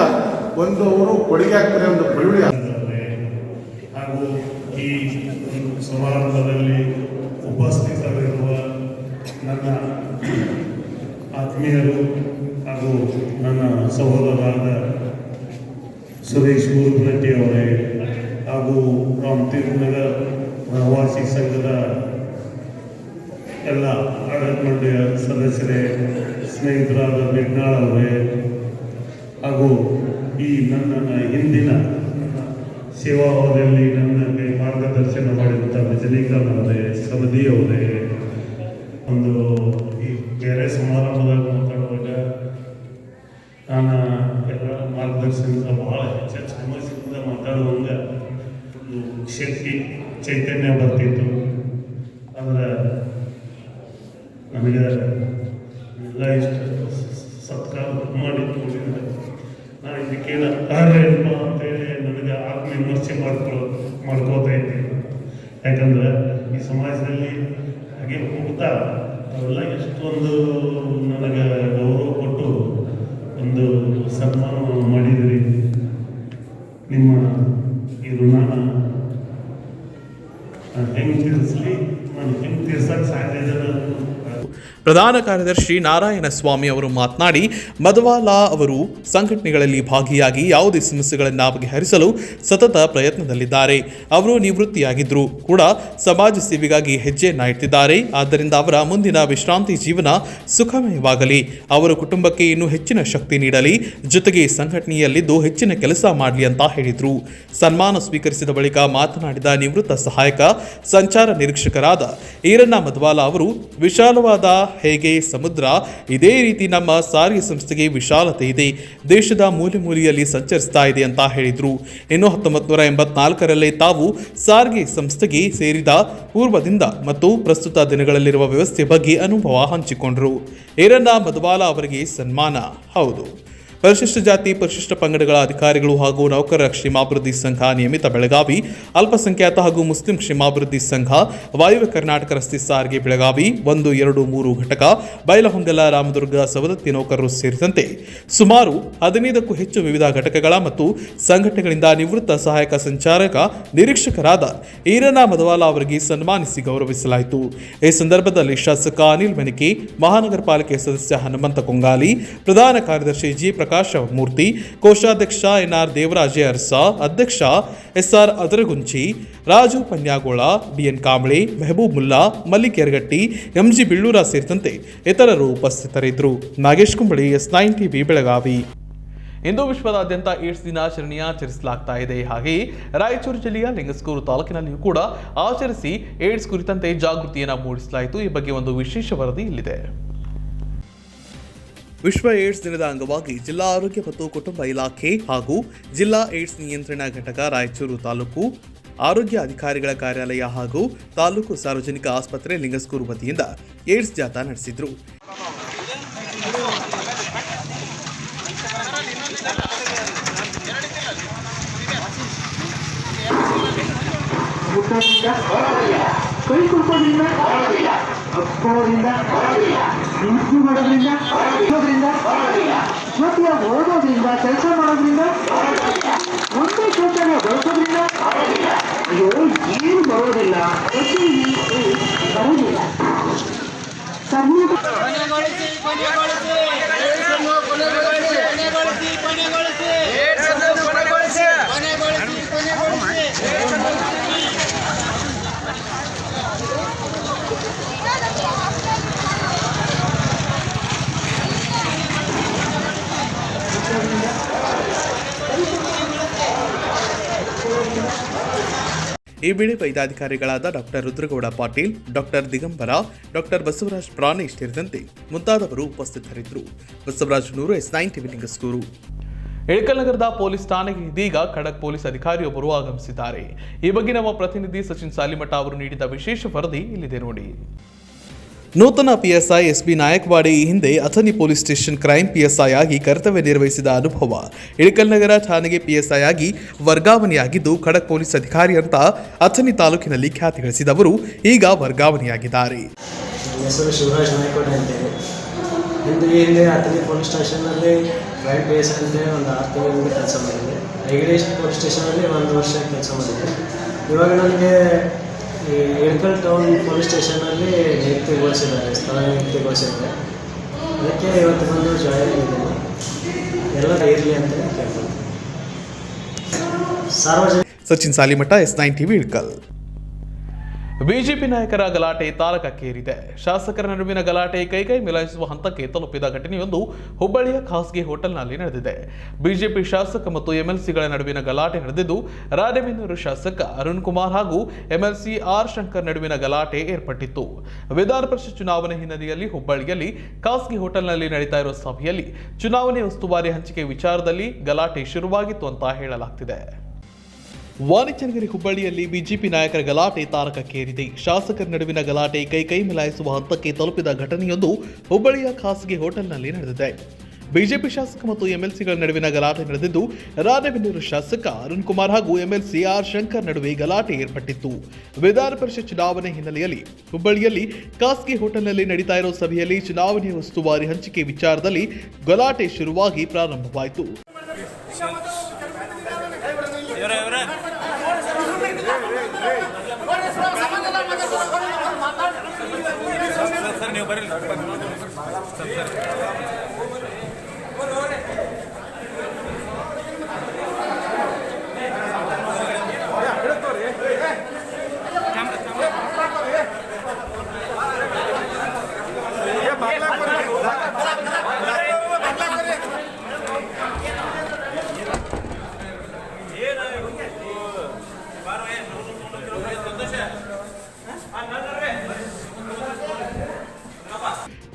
S2: ಒಂದು ಅವರು ಕೊಡುಗೆ ಆಗ್ತಾರೆ, ಒಂದು ಬೆಳವಣಿಗೆ.
S12: ಹಾಗೂ ಈ ಸಮಾರಂಭದಲ್ಲಿ ಉಪಸ್ಥಿತರಿರುವ ನನ್ನ ಆತ್ಮೀಯರು ಹಾಗೂ ನನ್ನ ಸಹೋದರರಾದ ಸುರೇಶ್ ಗುರುಪನಟ್ಟಿ ಅವರೇ ಹಾಗೂ ರಾಮತೀರ್ಥನಗರ ವನವಾಸಿ ಸಂಘದ ಎಲ್ಲ ಆಡಳಿತ ಮಂಡಳಿಯ ಸದಸ್ಯರೇ, ಸ್ನೇಹಿತರಾದ ನಿಡ್ನಾಳ್ ಅವರೇ ಹಾಗೂ ಈ ನನ್ನ ಹಿಂದಿನ ಸೇವಾವಧಿಯಲ್ಲಿ ನನಗೆ ಮಾರ್ಗದರ್ಶನ ಮಾಡಿದಂಥ ರಜನೀಕಾಂತ್ ಅವರೇ, ಸವದಿ ಅವರೇ, ಒಂದು ಈ ಬೇರೆ ಸಮಾರಂಭದಾಗ ಮಾತಾಡುವಾಗ ನಾನು ಎಲ್ಲ ಮಾರ್ಗದರ್ಶನದಿಂದ ಭಾಳ ಹೆಚ್ಚು ಸಮಸ್ಯೆಯಿಂದ ಮಾತಾಡುವಂಗೆ ಒಂದು ಶಕ್ತಿ ಚೈತನ್ಯ ಬರ್ತಿತ್ತು. ಆದರೆ ನನಗೆ ಎಲ್ಲ ಇಷ್ಟ ಸತ್ಕಾರ ಮಾಡಿ ನಾನು ಇದಕ್ಕೇನು ಅರ್ಹಪ್ಪ ಅಂತೇಳಿ ನನಗೆ ಆತ್ಮವಿಮರ್ಶೆ ಮಾಡ್ಕೋತಾ ಇದ್ದೀನಿ. ಯಾಕಂದ್ರೆ ಈ ಸಮಾಜದಲ್ಲಿ ಹಾಗೆ ಹೋಗ್ತಾ ಅವೆಲ್ಲ ಎಷ್ಟೊಂದು ನನಗೆ ಗೌರವ ಕೊಟ್ಟು ಒಂದು ಸನ್ಮಾನ ಮಾಡಿದ್ರಿ. ನಿಮ್ಮ ಈ ಋಣನ ಹೆಂಗೆ ತೀರಿಸಲಿ, ನಾನು ಹೆಂಗೆ ತೀರ್ಸಕ್ಕೆ ಸಾಧ್ಯ ಇದೆ.
S1: ಪ್ರಧಾನ ಕಾರ್ಯದರ್ಶಿ ನಾರಾಯಣ ಸ್ವಾಮಿ ಅವರು ಮಾತನಾಡಿ, ಮಧವಾಲ ಅವರು ಸಂಘಟನೆಗಳಲ್ಲಿ ಭಾಗಿಯಾಗಿ ಯಾವುದೇ ಸಮಸ್ಯೆಗಳನ್ನು ಬಗೆಹರಿಸಲು ಸತತ ಪ್ರಯತ್ನದಲ್ಲಿದ್ದಾರೆ. ಅವರು ನಿವೃತ್ತಿಯಾಗಿದ್ದರೂ ಕೂಡ ಸಮಾಜ ಸೇವೆಗಾಗಿ ಹೆಜ್ಜೆಯನ್ನ ಇಟ್ಟಿದ್ದಾರೆ. ಆದ್ದರಿಂದ ಅವರ ಮುಂದಿನ ವಿಶ್ರಾಂತಿ ಜೀವನ ಸುಖಮಯವಾಗಲಿ, ಅವರ ಕುಟುಂಬಕ್ಕೆ ಇನ್ನೂ ಹೆಚ್ಚಿನ ಶಕ್ತಿ ನೀಡಲಿ, ಜೊತೆಗೆ ಸಂಘಟನೆಯಲ್ಲಿದ್ದು ಹೆಚ್ಚಿನ ಕೆಲಸ ಮಾಡಲಿ ಅಂತ ಹೇಳಿದರು. ಸನ್ಮಾನ ಸ್ವೀಕರಿಸಿದ ಬಳಿಕ ಮಾತನಾಡಿದ ನಿವೃತ್ತ ಸಹಾಯಕ ಸಂಚಾರ ನಿರೀಕ್ಷಕರಾದ ಈರಣ್ಣ ಮಧವಾಲ ಅವರು, ವಿಶಾಲವಾದ ಹೇಗೆ ಸಮುದ್ರ, ಇದೇ ರೀತಿ ನಮ್ಮ ಸಾರಿಗೆ ಸಂಸ್ಥೆಗೆ ವಿಶಾಲತೆ ಇದೆ, ದೇಶದ ಮೂಲೆ ಮೂಲೆಯಲ್ಲಿ ಸಂಚರಿಸ್ತಾ ಇದೆ ಅಂತ ಹೇಳಿದರು. ಇನ್ನು 1984ರಲ್ಲಿ ತಾವು ಸಾರಿಗೆ ಸಂಸ್ಥೆಗೆ ಸೇರಿದ ಪೂರ್ವದಿಂದ ಮತ್ತು ಪ್ರಸ್ತುತ ದಿನಗಳಲ್ಲಿರುವ ವ್ಯವಸ್ಥೆ ಬಗ್ಗೆ ಅನುಭವ ಹಂಚಿಕೊಂಡರು. ಈರಣ್ಣ ಮಧವಾಲ ಅವರಿಗೆ ಸನ್ಮಾನ. ಹೌದು, ಪರಿಶಿಷ್ಟ ಜಾತಿ ಪರಿಶಿಷ್ಟ ಪಂಗಡಗಳ ಅಧಿಕಾರಿಗಳು ಹಾಗೂ ನೌಕರರ ಕ್ಷೇಮಾಭಿವೃದ್ಧಿ ಸಂಘ ನಿಯಮಿತ ಬೆಳಗಾವಿ, ಅಲ್ಪಸಂಖ್ಯಾತ ಹಾಗೂ ಮುಸ್ಲಿಂ ಕ್ಷೇಮಾಭಿವೃದ್ಧಿ ಸಂಘ ವಾಯುವ್ಯ ಕರ್ನಾಟಕ ರಸ್ತೆ ಸಾರಿಗೆ ಬೆಳಗಾವಿ 1, 2, 3 ಘಟಕ, ಬೈಲಹೊಂಗಲ, ರಾಮದುರ್ಗ, ಸವದತ್ತಿ ನೌಕರರು ಸೇರಿದಂತೆ ಸುಮಾರು 15ಕ್ಕೂ ಹೆಚ್ಚು ವಿವಿಧ ಘಟಕಗಳ ಮತ್ತು ಸಂಘಟನೆಗಳಿಂದ ನಿವೃತ್ತ ಸಹಾಯಕ ಸಂಚಾರಕ ನಿರೀಕ್ಷಕರಾದ ಈರಣ್ಣ ಮಧವಾಲ ಅವರಿಗೆ ಸನ್ಮಾನಿಸಿ ಗೌರವಿಸಲಾಯಿತು. ಈ ಸಂದರ್ಭದಲ್ಲಿ ಶಾಸಕ ಅನಿಲ್ ಮೆನಿಕೆ, ಮಹಾನಗರ ಪಾಲಿಕೆ ಸದಸ್ಯ ಹನುಮಂತ ಕೊಂಗಾಲಿ, ಪ್ರಧಾನ ಕಾರ್ಯದರ್ಶಿ ಜಿ ಪ್ರಕಾಶ ಮೂರ್ತಿ, ಕೋಶಾಧ್ಯಕ್ಷ NR ದೇವರಾಜೆ ಅರಸ, ಅಧ್ಯಕ್ಷ SR ಅದರಗುಂಚಿ, Raju ಪನ್ಯಾಗೋಳ, DN Kamble, Mehboob Mulla, Malik Yaragatti, MG ಬಿಳ್ಳೂರ ಸೇರಿದಂತೆ ಇತರರು ಉಪಸ್ಥಿತರಿದ್ದರು. Nagesh Kumbali, S9 TV Belagavi. ಇಂದು ವಿಶ್ವದಾದ್ಯಂತ ಏಡ್ಸ್ ದಿನಾಚರಣೆಯ ಆಚರಿಸಲಾಗ್ತಾ ಇದೆ. ಹಾಗೆಯೇ ರಾಯಚೂರು ಜಿಲ್ಲೆಯ ಲಿಂಗಸ್ಕೂರು ತಾಲೂಕಿನಲ್ಲಿಯೂ ಕೂಡ ಆಚರಿಸಿ ಏಡ್ಸ್ ಕುರಿತಂತೆ ಜಾಗೃತಿಯನ್ನು ಮೂಡಿಸಲಾಯಿತು. ಈ ಬಗ್ಗೆ ಒಂದು ವಿಶೇಷ ವರದಿ ಇಲ್ಲಿದೆ. ವಿಶ್ವ ಏಡ್ಸ್ ದಿನದ ಅಂಗವಾಗಿ ಜಿಲ್ಲಾ ಆರೋಗ್ಯ ಮತ್ತು ಕುಟುಂಬ ಇಲಾಖೆ ಹಾಗೂ ಜಿಲ್ಲಾ ಏಡ್ಸ್ ನಿಯಂತ್ರಣ ಘಟಕ ರಾಯಚೂರು ತಾಲೂಕು ಆರೋಗ್ಯ ಅಧಿಕಾರಿಗಳ ಕಾರ್ಯಾಲಯ ಹಾಗೂ ತಾಲೂಕು ಸಾರ್ವಜನಿಕ ಆಸ್ಪತ್ರೆ ಲಿಂಗಸ್ಕೂರು ವತಿಯಿಂದ ಏಡ್ಸ್ ಜಾಥಾ ನಡೆಸಿದ್ರು.
S11: ಕೈ ಕುಡ್ಕೋದ್ರಿಂದ ಹಕ್ಕೋದ್ರಿಂದ ನಿಂತು ಮಾಡೋದ್ರಿಂದ ಜೊತೆಯ ಓದೋದ್ರಿಂದ ಕೆಲಸ ಮಾಡೋದ್ರಿಂದ ಒಂದೇ ಕೆಲಸನ ಬಳಸೋದ್ರಿಂದ ಅಯ್ಯೋ ಏನು ಬರೋದಿಲ್ಲ ಬರೋದಿಲ್ಲ.
S1: ಈ ವೇಳೆ ವೈದ್ಯಾಧಿಕಾರಿಗಳಾದ doctor Rudragouda Patil, doctor Digambara, doctor Basavaraj Pranesh ಸೇರಿದಂತೆ ಮುಂತಾದವರು ಉಪಸ್ಥಿತರಿದ್ದರು. ಬಸವರಾಜ್ ನೂರು, S9 TV ಲಿಂಗಸ್ಕೂರು. ಇಳಕಲ್ ನಗರದ ಪೊಲೀಸ್ ಠಾಣೆಗೆ ಇದೀಗ ಖಡಕ್ ಪೊಲೀಸ್ ಅಧಿಕಾರಿಯೊಬ್ಬರು ಆಗಮಿಸಿದ್ದಾರೆ. ಈ ಬಗ್ಗೆ ನಮ್ಮ ಪ್ರತಿನಿಧಿ ಸಚಿನ್ ಸಾಲಿಮಠ ಅವರು ನೀಡಿದ ವಿಶೇಷ ವರದಿ ಇಲ್ಲಿದೆ ನೋಡಿ. ನೂತನ PSI SB ನಾಯಕ್ವಾಡಿ ಈ ಹಿಂದೆ Athani police station crime PSI ಆಗಿ ಕರ್ತವ್ಯ ನಿರ್ವಹಿಸಿದ ಅನುಭವ. ಇಳಕಲ್ ನಗರ ಠಾಣೆಗೆ PSI ಆಗಿ ವರ್ಗಾವಣೆಯಾಗಿದ್ದು ಖಡಕ್ ಪೊಲೀಸ್ ಅಧಿಕಾರಿ ಅಂತ ಅಥಣಿ ತಾಲೂಕಿನಲ್ಲಿ ಖ್ಯಾತಿ ಗಳಿಸಿದವರು ಈಗ ವರ್ಗಾವಣೆಯಾಗಿದ್ದಾರೆ.
S13: ಹೆಸರು ಶಿವರಾಜ್ ನಾಯ್ಕೋಡೆ ಅಂತೇಳಿ. ಈ ಹಿಂದೆ ಅಥಣಿ ಪೊಲೀಸ್ ಸ್ಟೇಷನ್ನಲ್ಲಿ ಕ್ರೈಮ್ PSI ಅಂತೇಳಿ ಒಂದು 6 ತಿಂಗಳಿಂದ ಕೆಲಸ ಮಾಡಿದೆ. ಐಗಡಿ ಪೊಲೀಸ್ ಸ್ಟೇಷನಲ್ಲಿ 1 ವರ್ಷ ಕೆಲಸ ಮಾಡಿದೆ. ಇವಾಗ ನನಗೆ ಈ ಇಳಕಲ್ ಟೌನ್ ಪೊಲೀಸ್ ಸ್ಟೇಷನಲ್ಲಿ ನಿಯುಕ್ತಿಗೊಳಿಸಿದ್ದಾರೆ, ಸ್ಥಳ ನಿಯುಕ್ತಿಗೊಳಿಸಿದ್ದಾರೆ. ಅದಕ್ಕೆ ಇವತ್ತು ಬಂದು ಜಾಯಿನ್ ಆಗಿದ್ದೀನಿ. ಎಲ್ಲ ಇರಲಿ ಅಂತ ಕೇಳ್ಬೋದು. ಸಾರ್ವಜನಿಕ
S1: Sachin Salimath, S9 TV Ilkal. BJP ನಾಯಕರ ಗಲಾಟೆ ತಾರಕಕ್ಕೇರಿದೆ. ಶಾಸಕರ ನಡುವಿನ ಗಲಾಟೆ ಕೈಕೈ ಮಿಲಾಯಿಸುವ ಹಂತಕ್ಕೆ ತಲುಪಿದ ಘಟನೆಯೊಂದು ಹುಬ್ಬಳ್ಳಿಯ ಖಾಸಗಿ ಹೋಟೆಲ್ನಲ್ಲಿ ನಡೆದಿದೆ. ಬಿಜೆಪಿ ಶಾಸಕ ಮತ್ತು MLCಗಳ ನಡುವಿನ ಗಲಾಟೆ ನಡೆದಿದ್ದು, ರಾಣೆಬೆನ್ನೂರು ಶಾಸಕ ಅರುಣ್ ಕುಮಾರ್ ಹಾಗೂ MLC ಆರ್ ಶಂಕರ್ ನಡುವಿನ ಗಲಾಟೆ ಏರ್ಪಟ್ಟಿತ್ತು. ವಿಧಾನ ಪರಿಷತ್ ಚುನಾವಣೆ ಹಿನ್ನೆಲೆಯಲ್ಲಿ ಹುಬ್ಬಳ್ಳಿಯಲ್ಲಿ ಖಾಸಗಿ ಹೋಟೆಲ್ನಲ್ಲಿ ನಡೀತಾ ಇರುವ ಸಭೆಯಲ್ಲಿ ಚುನಾವಣೆ ಉಸ್ತುವಾರಿ ಹಂಚಿಕೆ ವಿಚಾರದಲ್ಲಿ ಗಲಾಟೆ ಶುರುವಾಗಿತ್ತು ಅಂತ ಹೇಳಲಾಗ್ತಿದೆ. ವಾಣಿಜ್ಯನಗರಿ ಹುಬ್ಬಳ್ಳಿಯಲ್ಲಿ ಬಿಜೆಪಿ ನಾಯಕರ ಗಲಾಟೆ ತಾರಕಕ್ಕೇರಿದೆ. ಶಾಸಕರ ನಡುವಿನ ಗಲಾಟೆ ಕೈಕೈ ಮಿಲಾಯಿಸುವ ಹಂತಕ್ಕೆ ತಲುಪಿದ ಘಟನೆಯೊಂದು ಹುಬ್ಬಳ್ಳಿಯ ಖಾಸಗಿ ಹೋಟೆಲ್ನಲ್ಲಿ ನಡೆದಿದೆ. ಬಿಜೆಪಿ ಶಾಸಕ ಮತ್ತು MLCಗಳ ನಡುವಿನ ಗಲಾಟೆ ನಡೆದಿದ್ದು, ರಾಣೆಬೆನ್ನೂರು ಶಾಸಕ ಅರುಣ್ ಕುಮಾರ್ ಹಾಗೂ MLC ಆರ್ ಶಂಕರ್ ನಡುವೆ ಗಲಾಟೆ ಏರ್ಪಟ್ಟಿತ್ತು. ವಿಧಾನ ಪರಿಷತ್ ಚುನಾವಣೆ ಹಿನ್ನೆಲೆಯಲ್ಲಿ ಹುಬ್ಬಳ್ಳಿಯಲ್ಲಿ ಖಾಸಗಿ ಹೋಟೆಲ್ನಲ್ಲಿ ನಡೀತಾ ಇರೋ ಸಭೆಯಲ್ಲಿ ಚುನಾವಣೆ ಉಸ್ತುವಾರಿ ಹಂಚಿಕೆ ವಿಚಾರದಲ್ಲಿ ಗಲಾಟೆ ಶುರುವಾಗಿ ಪ್ರಾರಂಭವಾಯಿತು.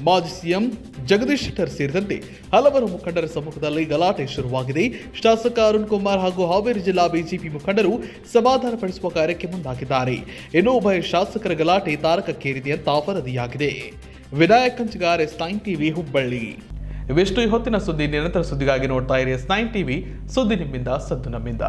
S1: ಮಾಜಿ ಸಿಎಂ ಜಗದೀಶ್ ಶೆಟ್ಟರ್ ಸೇರಿದಂತೆ ಹಲವರು ಮುಖಂಡರ ಸಮ್ಮುಖದಲ್ಲಿ ಗಲಾಟೆ ಶುರುವಾಗಿದೆ. ಶಾಸಕ ಅರುಣ್ ಕುಮಾರ್ ಹಾಗೂ ಹಾವೇರಿ ಜಿಲ್ಲಾ ಬಿಜೆಪಿ ಮುಖಂಡರು ಸಮಾಧಾನ ಪಡಿಸುವ ಕಾರ್ಯಕ್ಕೆ ಮುಂದಾಗಿದ್ದಾರೆ. ಇನ್ನು ಉಭಯ ಶಾಸಕರ ಗಲಾಟೆ ತಾರಕಕ್ಕೇರಿದೆ ಅಂತ ವರದಿಯಾಗಿದೆ. Vinayak ಕಂಚಿಗಾರ್, S9 TV Hubballi. ಇವೆಷ್ಟು ಈ ಹೊತ್ತಿನ ಸುದ್ದಿ. ನಿರಂತರ ಸುದ್ದಿಗಾಗಿ ನೋಡ್ತಾ ಇರಿ S9 TV, ಸುದ್ದಿ ನಿಮ್ಮಿಂದ, ಸದ್ದು ನಮ್ಮಿಂದ.